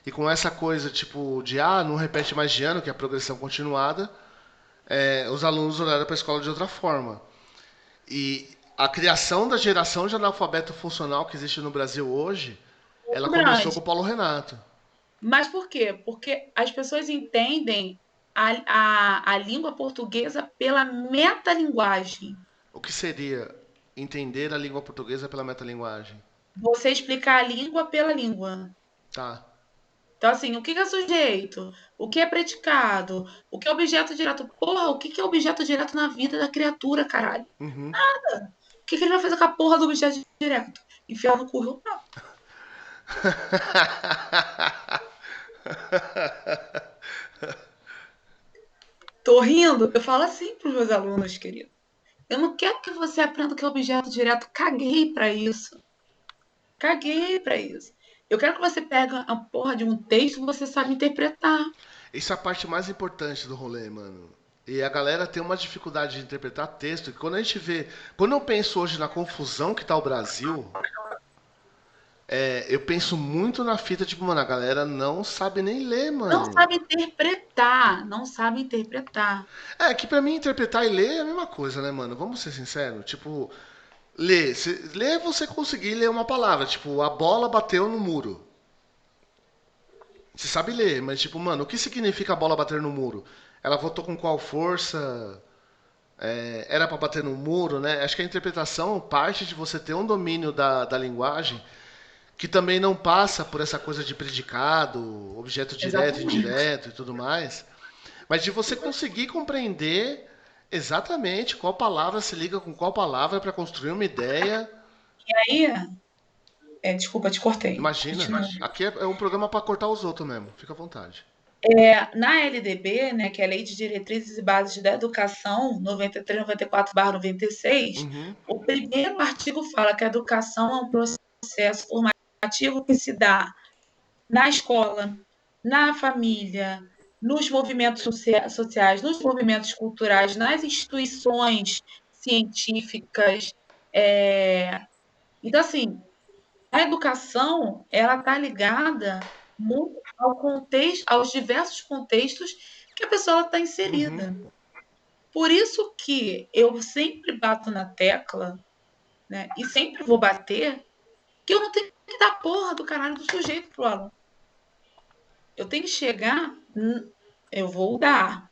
Speaker 1: e com essa coisa, tipo, de, não repete mais de ano, que é a progressão continuada, os alunos olharam para a escola de outra forma. E a criação da geração de analfabeto funcional que existe no Brasil hoje, ela
Speaker 2: Muito
Speaker 1: começou com
Speaker 2: grande.
Speaker 1: o Paulo Renato.
Speaker 2: Mas por quê? Porque as pessoas entendem a língua portuguesa pela metalinguagem.
Speaker 1: O que seria entender a língua portuguesa pela metalinguagem?
Speaker 2: Você explicar a língua pela língua.
Speaker 1: Tá.
Speaker 2: Então, assim, o que é sujeito? O que é predicado? O que é objeto direto? Porra, o que é objeto direto na vida da criatura, caralho?
Speaker 1: Uhum.
Speaker 2: O que ele vai fazer com a porra do objeto direto? Enfiar no currículo? Não. Tô rindo? Eu falo assim pros meus alunos, querido. Eu não quero que você aprenda o que é objeto direto. Caguei pra isso. Caguei pra isso. Eu quero que você pegue a porra de um texto e você sabe interpretar.
Speaker 1: Isso é a parte mais importante do rolê, mano. E a galera tem uma dificuldade de interpretar texto. Que quando a gente vê. Quando eu penso hoje na confusão que tá o Brasil, eu penso muito na fita, tipo, mano, a galera não sabe nem ler,
Speaker 2: Não
Speaker 1: mano.
Speaker 2: sabe interpretar. Não sabe interpretar.
Speaker 1: Que pra mim interpretar e ler é a mesma coisa, né, mano? Vamos ser sinceros. Tipo, ler é você conseguir ler uma palavra. Tipo, a bola bateu no muro. Você sabe ler, mas tipo, mano, o que significa a bola bater no muro? Ela voltou com qual força? Era para bater no muro, né? Acho que a interpretação parte de você ter um domínio da linguagem que também não passa por essa coisa de predicado, objeto direto,
Speaker 2: Exatamente.
Speaker 1: indireto e tudo mais, mas de você conseguir compreender exatamente qual palavra se liga com qual palavra para construir uma ideia.
Speaker 2: E aí, desculpa, te cortei.
Speaker 1: Imagina,
Speaker 2: Continua.
Speaker 1: aqui é um programa para cortar os outros mesmo, fica à vontade.
Speaker 2: Na LDB, né, que é a Lei de Diretrizes e Bases da Educação, 93/94/96,
Speaker 1: Uhum,
Speaker 2: o primeiro artigo fala que a educação é um processo formativo que se dá na escola, na família, nos movimentos sociais, nos movimentos culturais, nas instituições científicas. Então, assim, a educação ela está ligada muito ao contexto, aos diversos contextos que a pessoa está
Speaker 1: uhum.
Speaker 2: inserida. Por isso que eu sempre bato na tecla, né, e sempre vou bater, que eu não tenho que dar porra do caralho do sujeito pro aluno. Eu tenho que chegar, eu vou dar.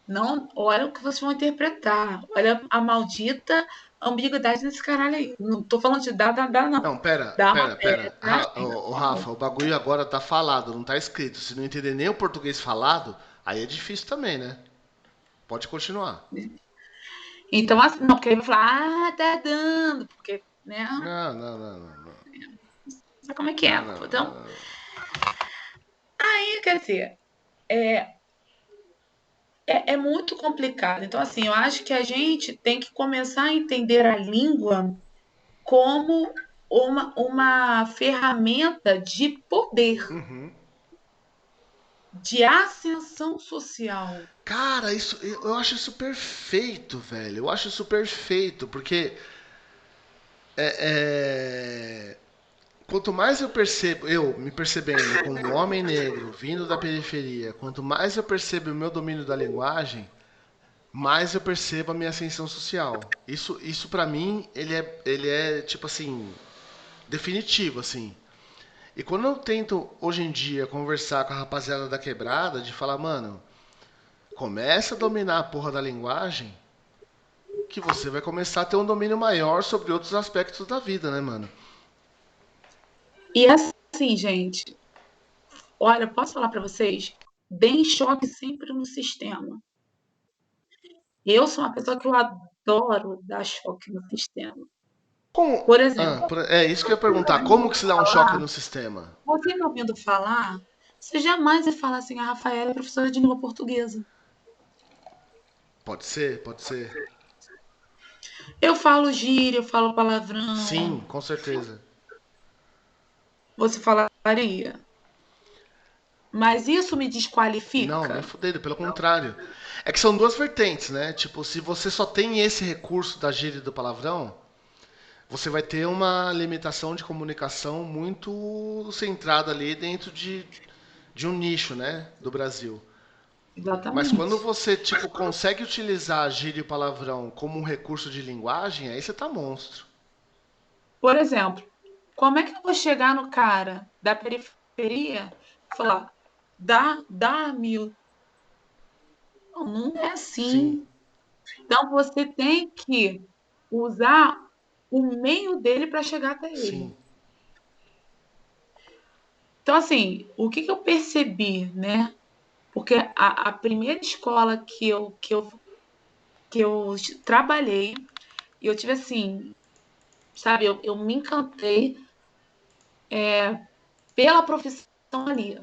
Speaker 2: Não, olha o que vocês vão interpretar. Olha a maldita ambiguidade desse caralho aí. Não tô falando de dar, não.
Speaker 1: Não, pera,
Speaker 2: Dá a
Speaker 1: pera,
Speaker 2: matéria,
Speaker 1: pera.
Speaker 2: tá, gente?
Speaker 1: Ô, Rafa, o bagulho agora tá falado, não tá escrito. Se não entender nem o português falado, aí é difícil também, né? Pode continuar.
Speaker 2: Então, assim, não, porque ele vai falar, tá dando, porque, né?
Speaker 1: Não, não, não, não, não.
Speaker 2: Sabe como é que é?
Speaker 1: Não, não,
Speaker 2: Então,
Speaker 1: não, não.
Speaker 2: aí, quer dizer, é muito complicado. Então, assim, eu acho que a gente tem que começar a entender a língua como uma ferramenta de poder,
Speaker 1: Uhum.
Speaker 2: de ascensão social.
Speaker 1: Cara, isso, eu acho isso perfeito, velho. Eu acho isso perfeito, porque é, quanto mais eu percebo, eu me percebendo como um homem negro vindo da periferia, quanto mais eu percebo o meu domínio da linguagem, mais eu percebo a minha ascensão social. Isso para mim, ele é tipo assim, definitivo, assim. E quando eu tento, hoje em dia, conversar com a rapaziada da quebrada, de falar, mano, começa a dominar a porra da linguagem, que você vai começar a ter um domínio maior sobre outros aspectos da vida, né, mano?
Speaker 2: E assim, gente, olha, posso falar para vocês? Deem choque sempre no sistema. Eu sou uma pessoa que eu adoro dar choque no sistema.
Speaker 1: Como.
Speaker 2: Por exemplo,
Speaker 1: É isso que eu ia perguntar. Como que se dá um choque no sistema?
Speaker 2: você me ouvindo falar, você jamais vai falar assim, a Rafaela é professora de língua portuguesa.
Speaker 1: Pode ser, pode ser.
Speaker 2: Eu falo gíria, eu falo palavrão.
Speaker 1: Sim, com certeza.
Speaker 2: Você falaria. Mas isso me
Speaker 1: Não, nem
Speaker 2: desqualifica?
Speaker 1: fudendo, pelo contrário. É que são duas vertentes, né? Tipo, se você só tem esse recurso da gíria e do palavrão, você vai ter uma limitação de comunicação muito centrada ali dentro de um nicho, né, do Brasil. Mas quando
Speaker 2: Exatamente.
Speaker 1: você, tipo, consegue utilizar a gíria e o palavrão como um recurso de linguagem, aí você tá monstro.
Speaker 2: Por exemplo, como é que eu vou chegar no cara da periferia e falar, dá mil? Não, não é
Speaker 1: Sim,
Speaker 2: assim. Então você tem que usar o meio dele para chegar até ele.
Speaker 1: sim.
Speaker 2: Então, assim, o que eu percebi, né? Porque a primeira escola que eu trabalhei, e eu tive assim, sabe, eu me encantei pela profissão ali,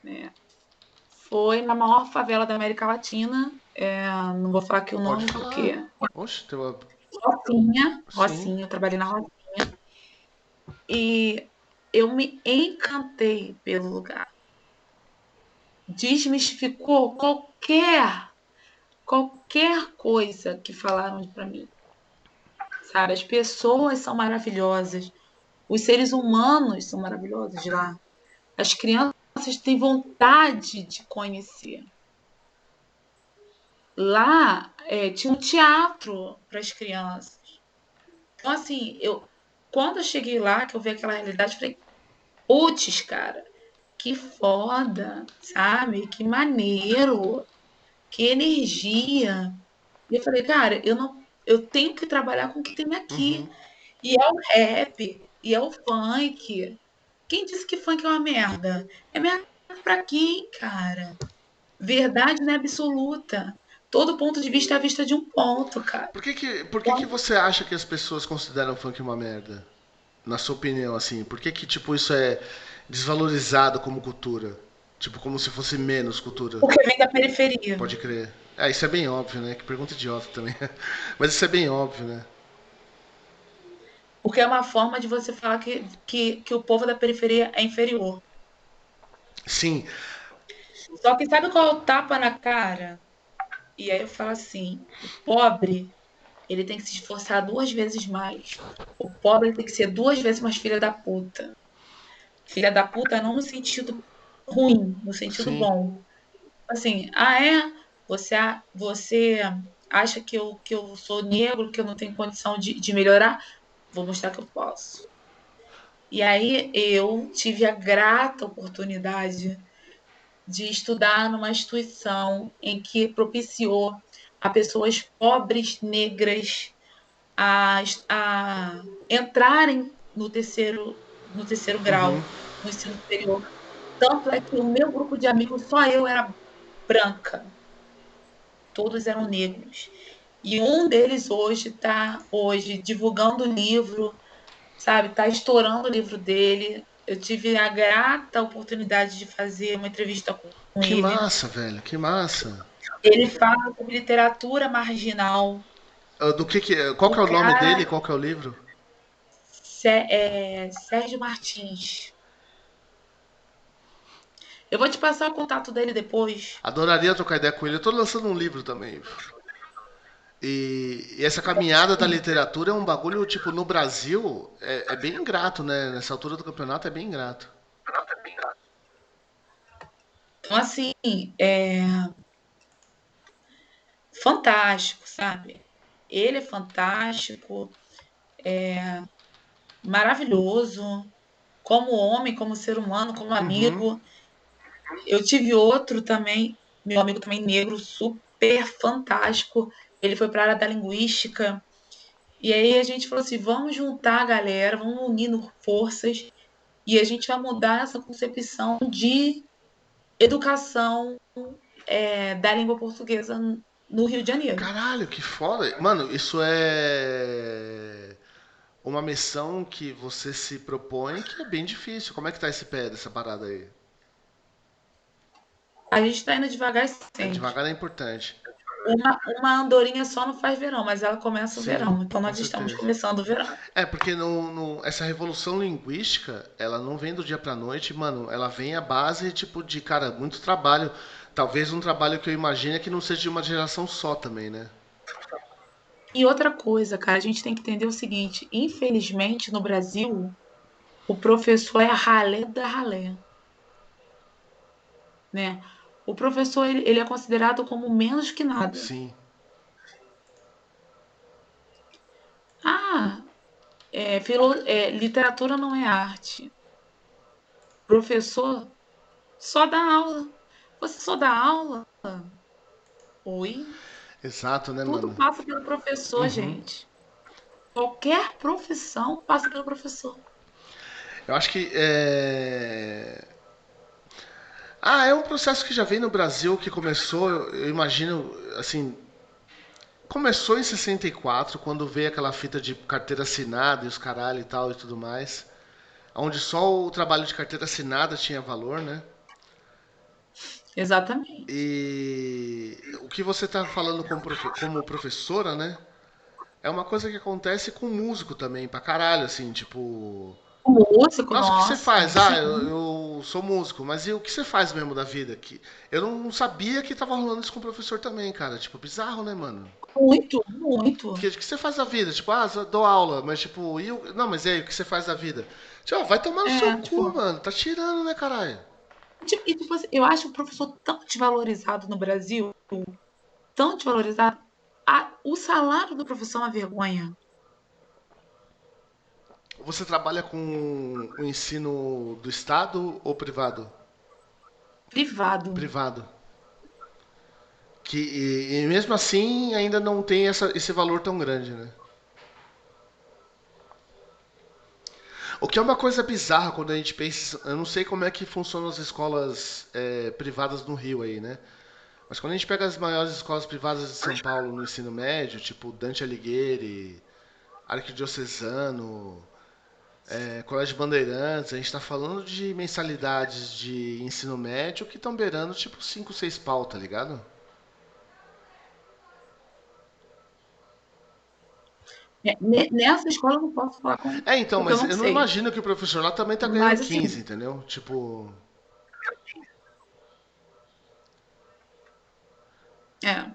Speaker 2: né? Foi na maior favela da América Latina. Não vou falar aqui o
Speaker 1: Pode
Speaker 2: nome,
Speaker 1: falar.
Speaker 2: porque
Speaker 1: Oxe, tem uma...
Speaker 2: Rocinha,
Speaker 1: Sim.
Speaker 2: Rocinha, eu trabalhei na Rocinha. E eu me encantei pelo lugar. Desmistificou qualquer coisa que falaram para mim. Sabe, as pessoas são maravilhosas, os seres humanos são maravilhosos lá. As crianças têm vontade de conhecer. Lá tinha um teatro para as crianças. Então, assim, quando eu cheguei lá, que eu vi aquela realidade, eu falei, putz, cara, que foda, sabe? Que maneiro, que energia. E eu falei, cara, eu tenho que trabalhar com o que tem aqui.
Speaker 1: Uhum.
Speaker 2: E é o rap, e é o funk. Quem disse que funk é uma merda? É merda pra quem, cara? Verdade não é absoluta. Todo ponto de vista é a vista de um ponto, cara.
Speaker 1: Por que que você acha que as pessoas consideram o funk uma merda? Na sua opinião, assim, por que que, tipo, isso é desvalorizado como cultura? Tipo, como se fosse menos cultura.
Speaker 2: Porque vem da periferia.
Speaker 1: Pode crer. É, isso é bem óbvio, né? Que pergunta idiota também. Mas isso é bem óbvio, né?
Speaker 2: Porque é uma forma de você falar que o povo da periferia é inferior.
Speaker 1: Sim.
Speaker 2: Só que sabe qual é o tapa na cara? E aí eu falo assim: o pobre, ele tem que se esforçar 2 vezes mais. O pobre tem que ser 2 vezes mais filha da puta. Filha da puta não no sentido ruim, no sentido
Speaker 1: Sim.
Speaker 2: bom. Assim, é? Você acha que eu sou negro, que eu não tenho condição de melhorar? Vou mostrar que eu posso. E aí eu tive a grata oportunidade de estudar numa instituição em que propiciou a pessoas pobres, negras, a entrarem no terceiro
Speaker 1: Uhum.
Speaker 2: grau, no ensino superior. Tanto é que o meu grupo de amigos, só eu era branca, todos eram negros. E um deles hoje está hoje divulgando o livro, sabe? Está estourando o livro dele. Eu tive a grata oportunidade de fazer uma entrevista com
Speaker 1: Que
Speaker 2: ele.
Speaker 1: massa, velho. Que massa.
Speaker 2: Ele fala sobre literatura marginal.
Speaker 1: Qual que
Speaker 2: O
Speaker 1: é o nome
Speaker 2: cara
Speaker 1: dele? Qual que é o livro?
Speaker 2: Sérgio Martins. Eu vou te passar o contato dele depois.
Speaker 1: Adoraria trocar ideia com ele. Eu tô lançando um livro também. E essa caminhada da literatura é um bagulho, tipo, no Brasil é bem ingrato, né? Nessa altura do campeonato é bem ingrato.
Speaker 2: Então, assim, é fantástico, sabe? Ele é fantástico, maravilhoso, como homem, como ser humano, como
Speaker 1: Uhum.
Speaker 2: amigo. Eu tive outro também, meu amigo também negro, super fantástico. Ele foi para a área da linguística. E aí a gente falou assim: vamos juntar a galera, vamos unir forças e a gente vai mudar essa concepção de educação da língua portuguesa no Rio de Janeiro.
Speaker 1: Caralho, que foda. Mano, isso é uma missão que você se propõe que é bem difícil. Como é que tá esse pé dessa parada aí?
Speaker 2: A gente está indo devagar
Speaker 1: É,
Speaker 2: sempre.
Speaker 1: devagar é importante.
Speaker 2: Uma andorinha só não faz verão, mas ela começa o
Speaker 1: Sim,
Speaker 2: verão. Então
Speaker 1: com
Speaker 2: nós estamos
Speaker 1: certeza.
Speaker 2: começando o verão.
Speaker 1: É, porque essa revolução linguística, ela não vem do dia pra noite, mano. Ela vem à base, tipo, de, cara, muito trabalho. Talvez um trabalho que eu imagine que não seja de uma geração só também, né?
Speaker 2: E outra coisa, cara, a gente tem que entender o seguinte: infelizmente no Brasil, o professor é a ralé da ralé, né? O professor ele é considerado como menos que nada.
Speaker 1: Sim.
Speaker 2: Ah, literatura não é arte. Professor só dá aula. Você só dá aula? Oi?
Speaker 1: Exato, né,
Speaker 2: Tudo
Speaker 1: mano?
Speaker 2: passa pelo professor,
Speaker 1: Uhum.
Speaker 2: gente. Qualquer profissão passa pelo professor.
Speaker 1: Eu acho que Ah, é um processo que já vem no Brasil, que começou, eu imagino, assim, começou em 64, quando veio aquela fita de carteira assinada e os caralho e tal e tudo mais, onde só o trabalho de carteira assinada tinha valor, né?
Speaker 2: Exatamente.
Speaker 1: E o que você está falando como professora, né? É uma coisa que acontece com músico também, pra caralho, assim, tipo.
Speaker 2: O músico,
Speaker 1: Nossa, o que você
Speaker 2: nossa,
Speaker 1: faz? Ah,
Speaker 2: sim,
Speaker 1: eu sou músico, mas e o que você faz mesmo da vida? Eu não sabia que tava rolando isso com o professor também, cara. Tipo, bizarro, né, mano?
Speaker 2: muito, muito.
Speaker 1: O que você faz da vida? Tipo, ah, eu dou aula, mas tipo, não, mas e aí, o que você faz da vida? Tipo, ah, vai tomar no seu
Speaker 2: É,
Speaker 1: cu,
Speaker 2: tipo,
Speaker 1: mano. Tá tirando, né, caralho?
Speaker 2: tipo assim, eu acho o professor tão desvalorizado no Brasil, tão desvalorizado. O salário do professor é uma vergonha.
Speaker 1: Você trabalha com o ensino do Estado ou privado?
Speaker 2: Privado.
Speaker 1: Privado. E mesmo assim ainda não tem esse valor tão grande, né? O que é uma coisa bizarra quando a gente pensa. Eu não sei como é que funcionam as escolas privadas no Rio aí, né? Mas quando a gente pega as maiores escolas privadas de São Paulo no ensino médio, tipo Dante Alighieri, Arquidiocesano, Colégio Bandeirantes, a gente está falando de mensalidades de ensino médio que estão beirando tipo 5, 6 pau, tá ligado?
Speaker 2: Nessa escola eu não posso falar
Speaker 1: É, então,
Speaker 2: porque eu
Speaker 1: mas
Speaker 2: não
Speaker 1: eu não
Speaker 2: sei.
Speaker 1: imagino que o professor lá também tá ganhando
Speaker 2: Mas assim,
Speaker 1: 15, entendeu? Tipo,
Speaker 2: é,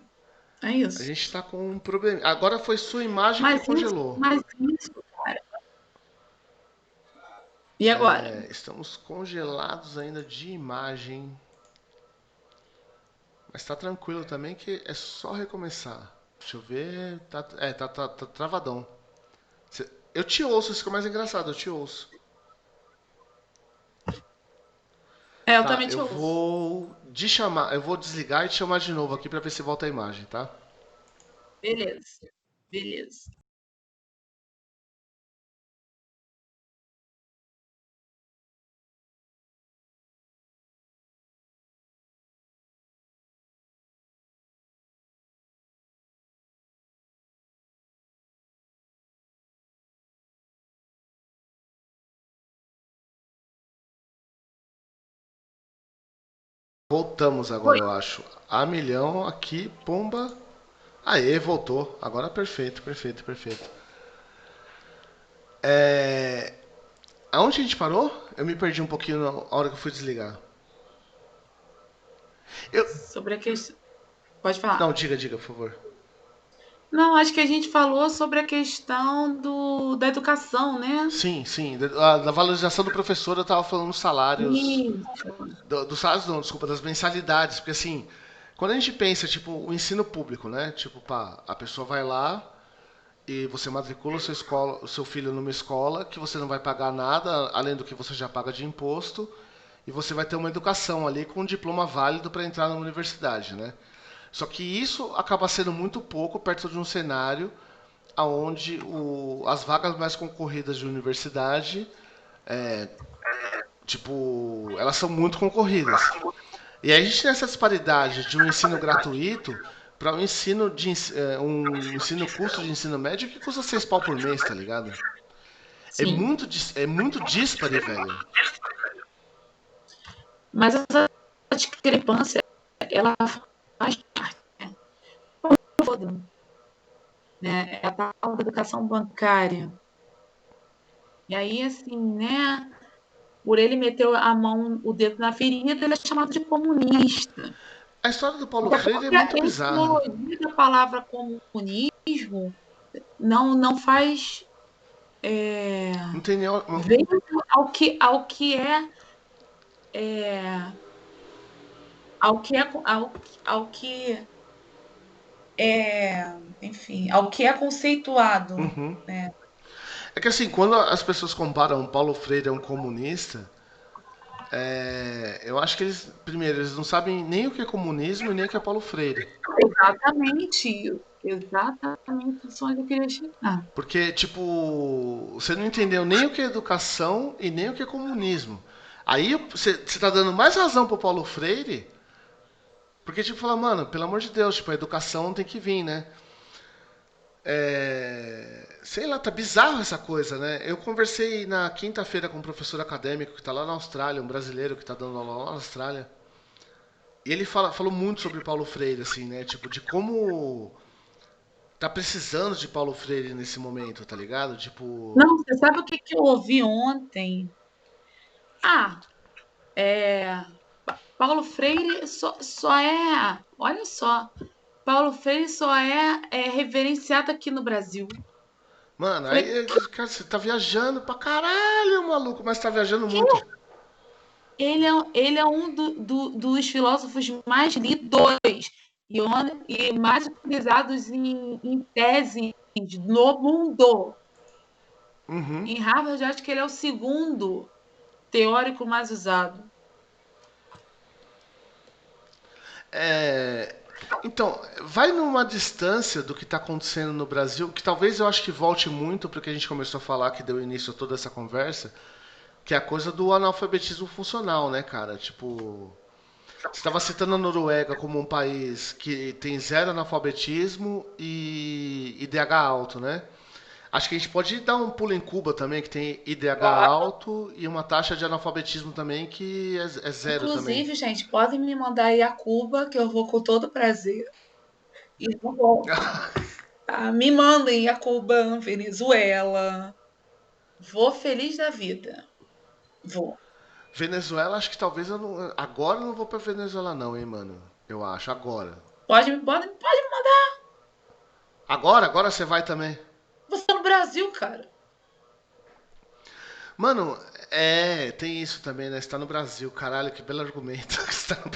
Speaker 2: é
Speaker 1: a
Speaker 2: isso.
Speaker 1: gente tá com um problema. Agora foi sua imagem que congelou.
Speaker 2: Mas isso, cara. E agora?
Speaker 1: Estamos congelados ainda de imagem. Mas tá tranquilo também que é só recomeçar. Deixa eu ver. Tá travadão. Eu te ouço, isso que é mais engraçado, eu te ouço.
Speaker 2: É, eu
Speaker 1: Tá,
Speaker 2: também te ouço.
Speaker 1: eu vou desligar e te chamar de novo aqui pra ver se volta a imagem, tá?
Speaker 2: Beleza, beleza.
Speaker 1: Voltamos agora,
Speaker 2: Oi.
Speaker 1: eu acho. A milhão aqui, pomba. Aê, voltou. Agora perfeito, perfeito, perfeito. É... Aonde a gente parou? Eu me perdi um pouquinho na hora que eu fui desligar. Eu...
Speaker 2: sobre a questão. Pode falar.
Speaker 1: Não, diga, por favor.
Speaker 2: Não, acho que a gente falou sobre a questão da educação, né?
Speaker 1: Sim, sim. Da valorização do professor, eu tava falando dos salários.
Speaker 2: Isso.
Speaker 1: Dos salários não, desculpa, das mensalidades. Porque assim, quando a gente pensa, tipo, o ensino público, né? Tipo, pá, a pessoa vai lá e você matricula o seu filho numa escola que você não vai pagar nada, além do que você já paga de imposto, e você vai ter uma educação ali com um diploma válido para entrar na universidade, né? Só que isso acaba sendo muito pouco perto de um cenário onde as vagas mais concorridas de universidade, tipo, elas são muito concorridas. E aí a gente tem essa disparidade de um ensino gratuito para um ensino custo de ensino médio que custa 6 pau por mês, tá ligado?
Speaker 2: Sim.
Speaker 1: É muito dispare, velho.
Speaker 2: Mas essa discrepância, ela faz parte, né? Todo, né? É a tal da educação bancária. E aí, assim, né? Por ele meter a mão, o dedo na ferida, ele é chamado de comunista.
Speaker 1: A história do Paulo
Speaker 2: Porque a
Speaker 1: Freire é
Speaker 2: própria
Speaker 1: muito bizarra.
Speaker 2: etimologia da palavra comunismo não faz
Speaker 1: Não tem nenhum.
Speaker 2: ver ao que é ao que é ao que é, enfim, ao que é conceituado,
Speaker 1: Uhum.
Speaker 2: né?
Speaker 1: É que assim, quando as pessoas comparam Paulo Freire a um comunista, eu acho que eles, primeiro, eles não sabem nem o que é comunismo e nem o que é Paulo Freire.
Speaker 2: Exatamente isso onde eu queria chegar.
Speaker 1: Porque, tipo, você não entendeu nem o que é educação e nem o que é comunismo. Aí você tá dando mais razão pro Paulo Freire, porque, tipo, fala, mano, pelo amor de Deus, tipo, a educação tem que vir, né? Sei lá, tá bizarro essa coisa, né? Eu conversei na quinta-feira com um professor acadêmico que tá lá na Austrália, um brasileiro que tá dando aula lá na Austrália. E ele falou muito sobre Paulo Freire, assim, né? Tipo, de como tá precisando de Paulo Freire nesse momento, tá ligado? Tipo.
Speaker 2: Não, você sabe o que que eu ouvi ontem? Ah, é, Paulo Freire só é, olha só, Paulo Freire só é reverenciado aqui no Brasil.
Speaker 1: Mano,
Speaker 2: Falei,
Speaker 1: aí, cara, você tá viajando pra caralho, maluco, mas tá viajando muito.
Speaker 2: ele é um dos filósofos mais lidos e mais utilizados em teses no mundo.
Speaker 1: Uhum.
Speaker 2: Em Harvard, eu acho que ele é o segundo teórico mais usado.
Speaker 1: É, então, vai numa distância do que está acontecendo no Brasil, que talvez eu acho que volte muito para o que a gente começou a falar, que deu início a toda essa conversa, que é a coisa do analfabetismo funcional, né, cara? Tipo, você estava citando a Noruega como um país que tem zero analfabetismo e IDH alto, né? Acho que a gente pode dar um pulo em Cuba também, que tem IDH alto e uma taxa de analfabetismo também que é zero também.
Speaker 2: Inclusive, gente, podem me mandar aí a Cuba, que eu vou com todo prazer. E não volto. Tá? Me mandem a Cuba, Venezuela. Vou feliz da vida. Vou.
Speaker 1: Venezuela, acho que talvez eu não. Agora eu não vou pra Venezuela, não, hein, mano. Eu acho, agora.
Speaker 2: Pode me mandar.
Speaker 1: Agora você vai também.
Speaker 2: Você tá no Brasil, cara.
Speaker 1: Mano, tem isso também, né? Você tá no Brasil, caralho, que belo argumento. Você tá no...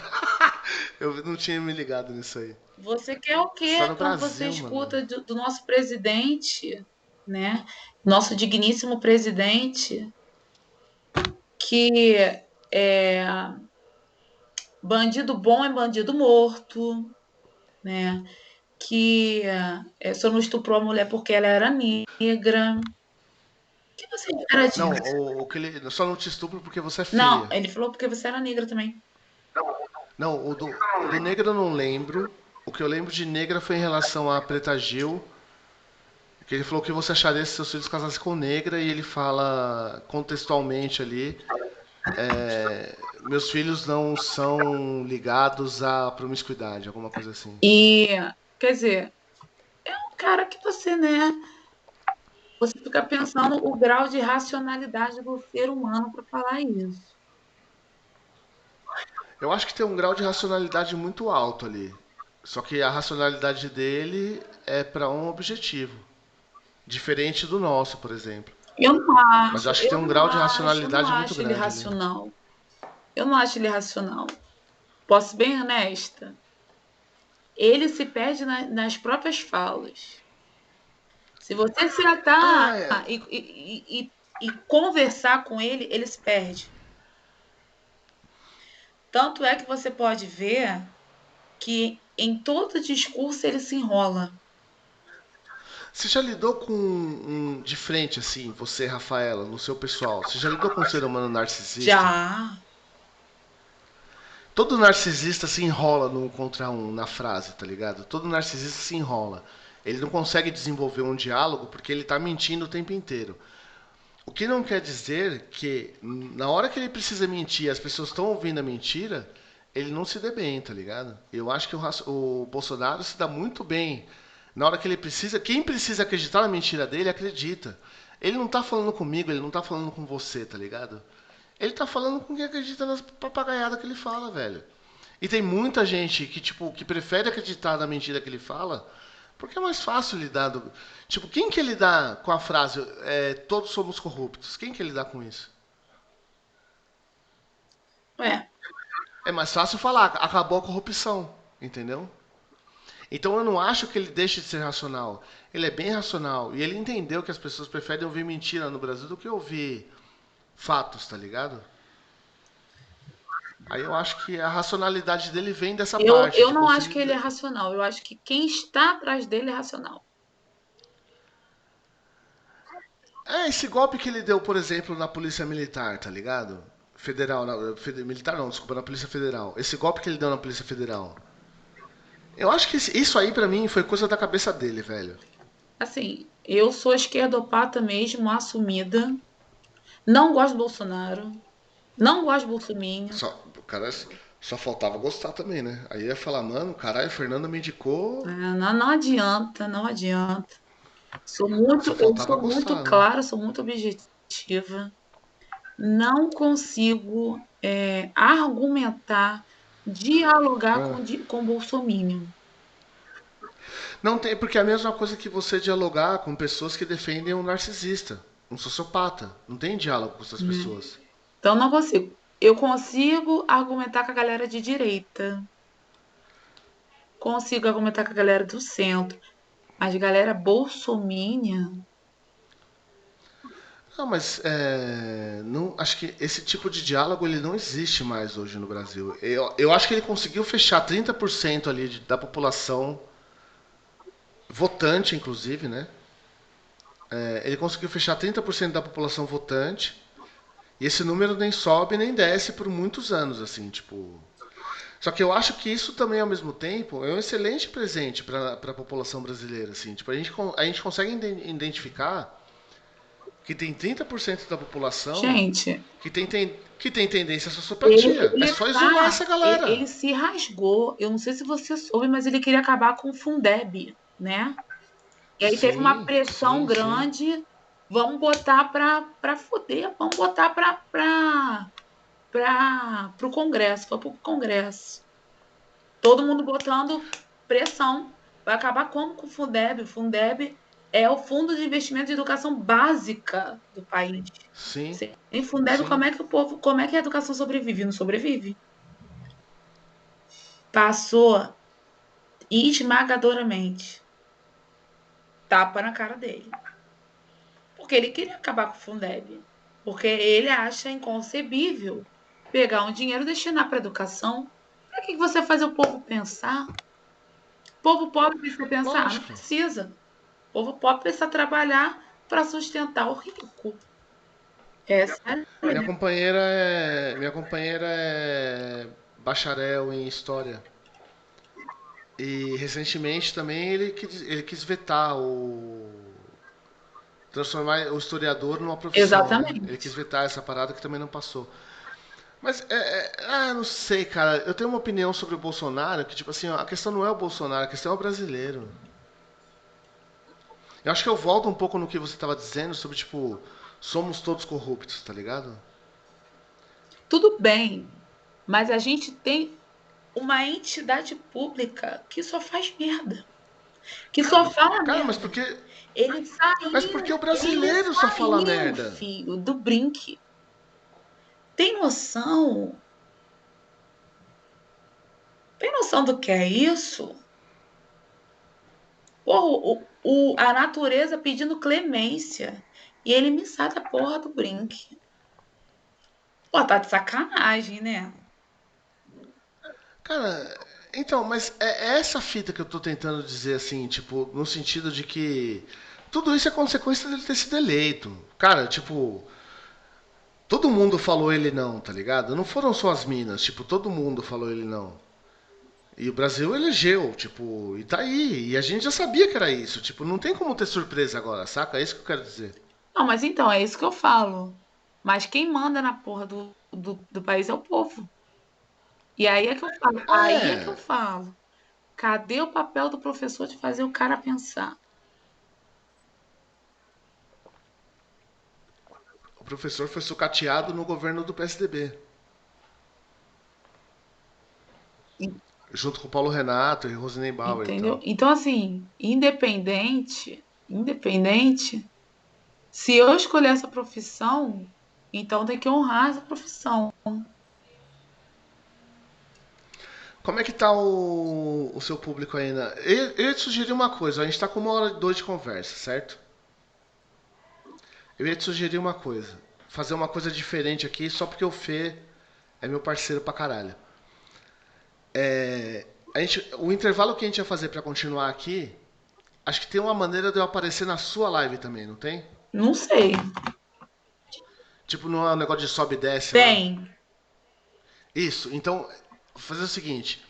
Speaker 1: Eu não tinha me ligado nisso aí.
Speaker 2: Você quer o
Speaker 1: Você tá
Speaker 2: quê
Speaker 1: no
Speaker 2: quando você
Speaker 1: Brasil, mano.
Speaker 2: escuta do nosso presidente, né? Nosso digníssimo presidente, que é, bandido bom é bandido morto, né? Que só não estuprou a mulher porque ela era negra. O que você espera
Speaker 1: Não,
Speaker 2: disso?
Speaker 1: o que ele. Só não te estupro porque você é
Speaker 2: Não,
Speaker 1: feia.
Speaker 2: ele falou porque você era negra também.
Speaker 1: Não, o do negra eu não lembro. O que eu lembro de negra foi em relação a Preta Gil. Que ele falou que você acharia se seus filhos casassem com negra e ele fala contextualmente ali. Meus filhos não são ligados à promiscuidade, alguma coisa assim.
Speaker 2: E, quer dizer, é um cara que você fica pensando o grau de racionalidade do ser humano para falar isso.
Speaker 1: Eu acho que tem um grau de racionalidade muito alto ali. Só que a racionalidade dele é para um objetivo, diferente do nosso, por exemplo.
Speaker 2: Eu não
Speaker 1: Mas eu
Speaker 2: acho,
Speaker 1: acho que tem
Speaker 2: eu
Speaker 1: um
Speaker 2: não
Speaker 1: grau de
Speaker 2: acho, eu não
Speaker 1: racionalidade muito
Speaker 2: acho ele
Speaker 1: grande ali.
Speaker 2: racional. Eu não acho ele racional. Posso ser bem honesta? Ele se perde nas próprias falas. Se você sentar
Speaker 1: Ah, é.
Speaker 2: e conversar com ele, ele se perde. Tanto é que você pode ver que em todo discurso ele se enrola.
Speaker 1: Você já lidou com de frente assim, você, Rafaela, no seu pessoal? Você já lidou com um ser humano narcisista?
Speaker 2: Já,
Speaker 1: Todo narcisista se enrola no contra um na frase, tá ligado? Todo narcisista se enrola. Ele não consegue desenvolver um diálogo porque ele tá mentindo o tempo inteiro. O que não quer dizer que na hora que ele precisa mentir, as pessoas estão ouvindo a mentira, ele não se dê bem, tá ligado? Eu acho que o Bolsonaro se dá muito bem. Na hora que ele precisa, quem precisa acreditar na mentira dele, acredita. Ele não tá falando comigo, ele não tá falando com você, tá ligado? Ele tá falando com quem acredita nas papagaiadas que ele fala, velho. E tem muita gente que, tipo, que prefere acreditar na mentira que ele fala, porque é mais fácil lidar do... Tipo, quem que lidar com a frase todos somos corruptos? Quem que lidar com isso?
Speaker 2: é.
Speaker 1: É mais fácil falar, acabou a corrupção, entendeu? Então eu não acho que ele deixe de ser racional. Ele é bem racional. E ele entendeu que as pessoas preferem ouvir mentira no Brasil do que ouvir fatos, tá ligado? Aí eu acho que a racionalidade dele vem dessa parte,
Speaker 2: Eu
Speaker 1: de
Speaker 2: não acho
Speaker 1: conseguir.
Speaker 2: que ele é racional. Eu acho que quem está atrás dele é racional.
Speaker 1: É, esse golpe que ele deu, por exemplo, na Polícia Militar, tá ligado? Federal, militar não, desculpa, na Polícia Federal. Esse golpe que ele deu na Polícia Federal. Eu acho que isso aí pra mim foi coisa da cabeça dele, velho.
Speaker 2: Assim, eu sou esquerdopata mesmo, assumida. Não gosto do Bolsonaro. Não gosto de bolsominion.
Speaker 1: O cara só faltava gostar também, né? Aí ia falar, mano, caralho, Fernando me indicou,
Speaker 2: Não, não adianta, não adianta.
Speaker 1: só
Speaker 2: Eu
Speaker 1: faltava
Speaker 2: sou muito
Speaker 1: gostar, né?
Speaker 2: clara, sou muito objetiva. Não consigo argumentar, dialogar
Speaker 1: Ah.
Speaker 2: com bolsominion.
Speaker 1: Não tem, porque é a mesma coisa que você dialogar com pessoas que defendem um narcisista, um sociopata. Não tem diálogo com essas
Speaker 2: Né?
Speaker 1: pessoas.
Speaker 2: Então não consigo. Eu consigo argumentar com a galera de direita, consigo argumentar com a galera do centro, mas galera bolsominion,
Speaker 1: Não, mas não, acho que esse tipo de diálogo ele não existe mais hoje no Brasil. Eu acho que ele conseguiu fechar 30% ali da população, votante inclusive, né? Ele conseguiu fechar 30% da população votante e esse número nem sobe nem desce por muitos anos, assim, tipo. Só que eu acho que isso também, ao mesmo tempo, é um excelente presente para a população brasileira, assim. Tipo, a gente consegue identificar que tem 30% da população
Speaker 2: gente,
Speaker 1: que tem tendência à sociopatia. É só isolar essa
Speaker 2: ele
Speaker 1: galera.
Speaker 2: se rasgou. Eu não sei se você soube, mas ele queria acabar com o Fundeb, né? E aí teve uma
Speaker 1: Sim,
Speaker 2: pressão
Speaker 1: sim, sim.
Speaker 2: grande. Vamos botar para foder, vamos botar para o Congresso, foi para o Congresso. Todo mundo botando pressão. Vai acabar como com o Fundeb? O Fundeb é o Fundo de Investimento de Educação Básica do país.
Speaker 1: Sim,
Speaker 2: Sem Fundeb,
Speaker 1: sim.
Speaker 2: como é que a educação sobrevive? Não sobrevive. Passou esmagadoramente. Tapa na cara dele. Porque ele queria acabar com o Fundeb. Porque ele acha inconcebível pegar um dinheiro e destinar para educação. Para que você fazer o povo pensar? O povo pobre precisa pensar? Não
Speaker 1: Lógico.
Speaker 2: precisa. O povo pobre precisa trabalhar para sustentar o rico. Essa é a realidade.
Speaker 1: Minha companheira é bacharel em história. E recentemente também ele quis vetar transformar o historiador numa profissão, né? Ele quis
Speaker 2: Exatamente.
Speaker 1: vetar essa parada que também não passou. Mas, não sei, cara. Eu tenho uma opinião sobre o Bolsonaro que, tipo assim, ó, a questão não é o Bolsonaro, a questão é o brasileiro. Eu acho que eu volto um pouco no que você tava dizendo sobre, tipo, somos todos corruptos, tá ligado?
Speaker 2: Tudo bem. Mas a gente tem uma entidade pública que só faz merda, que só fala
Speaker 1: Cara,
Speaker 2: merda.
Speaker 1: mas por que o
Speaker 2: Ele
Speaker 1: brasileiro só fala
Speaker 2: saiu,
Speaker 1: merda?
Speaker 2: filho, do Brink. Tem noção? Tem noção do que é isso? Pô, a natureza pedindo clemência. E ele me sai da porra do Brink. Pô, tá de sacanagem, né?
Speaker 1: Cara, então, mas é essa fita que eu tô tentando dizer assim, tipo, no sentido de que tudo isso é consequência dele ter sido eleito. Cara, tipo, todo mundo falou ele não, tá ligado? Não foram só as minas, tipo, todo mundo falou ele não. E o Brasil elegeu, tipo, e tá aí. E a gente já sabia que era isso. Tipo, não tem como ter surpresa agora, saca? É isso que eu quero dizer.
Speaker 2: Não, mas então, é isso que eu falo. Mas quem manda na porra do país é o povo. E aí é que eu
Speaker 1: É,
Speaker 2: falo. Cadê o papel do professor de fazer o cara pensar?
Speaker 1: o professor foi sucateado no governo do PSDB. Junto com o Paulo Renato e Rosinei Bauer e
Speaker 2: Entendeu?
Speaker 1: tal.
Speaker 2: Então, assim, independente, se eu escolher essa profissão, então tem que honrar essa profissão.
Speaker 1: Como é que tá o seu público ainda? Eu ia te sugerir uma coisa, a gente tá com 1 hora e 2 de conversa, certo? Eu ia te sugerir uma coisa. Fazer uma coisa diferente aqui, só porque o Fê é meu parceiro pra caralho. O intervalo que a gente ia fazer pra continuar aqui, acho que tem uma maneira de eu aparecer na sua live também, não tem?
Speaker 2: Não sei.
Speaker 1: Tipo, não é um negócio de sobe e desce lá?
Speaker 2: Tem.
Speaker 1: Isso, então, vou fazer o seguinte.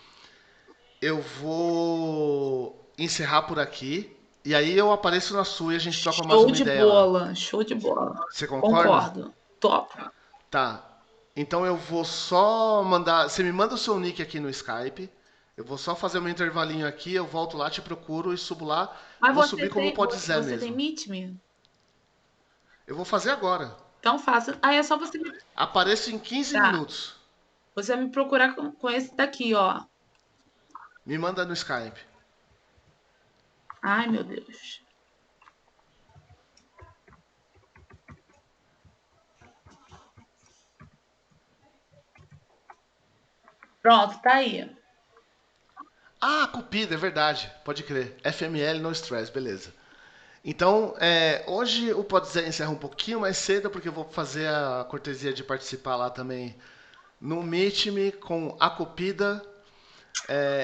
Speaker 1: Eu vou encerrar por aqui. E aí eu apareço na sua e a gente troca mais
Speaker 2: Show
Speaker 1: uma
Speaker 2: de
Speaker 1: ideia lá.
Speaker 2: bola, show de bola.
Speaker 1: Você concorda?
Speaker 2: Concordo. Top.
Speaker 1: Tá. Então eu vou só mandar. Você me manda o seu nick aqui no Skype. Eu vou só fazer um intervalinho aqui, eu volto lá, te procuro e subo lá.
Speaker 2: Mas
Speaker 1: Vou subir como pode Zé
Speaker 2: você tem
Speaker 1: mesmo.
Speaker 2: Meet Me?
Speaker 1: Eu vou fazer agora.
Speaker 2: Então faça. Aí é só você me.
Speaker 1: Apareço em 15
Speaker 2: Tá.
Speaker 1: minutos.
Speaker 2: Você vai me procurar com esse daqui, ó.
Speaker 1: Me manda no Skype.
Speaker 2: Ai, meu Deus. Pronto, tá aí.
Speaker 1: Ah, Cupido, é verdade. Pode crer. FML no stress, beleza. Então, hoje o Pode Zé encerra um pouquinho mais cedo, porque eu vou fazer a cortesia de participar lá também no Meet Me com a Cupida.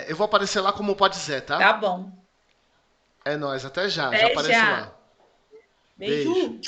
Speaker 1: Eu vou aparecer lá como Pode Zé,
Speaker 2: Tá
Speaker 1: tá?
Speaker 2: bom.
Speaker 1: É nóis, até já. Já
Speaker 2: Até
Speaker 1: apareço
Speaker 2: já.
Speaker 1: lá. Beijo.
Speaker 2: Beijo.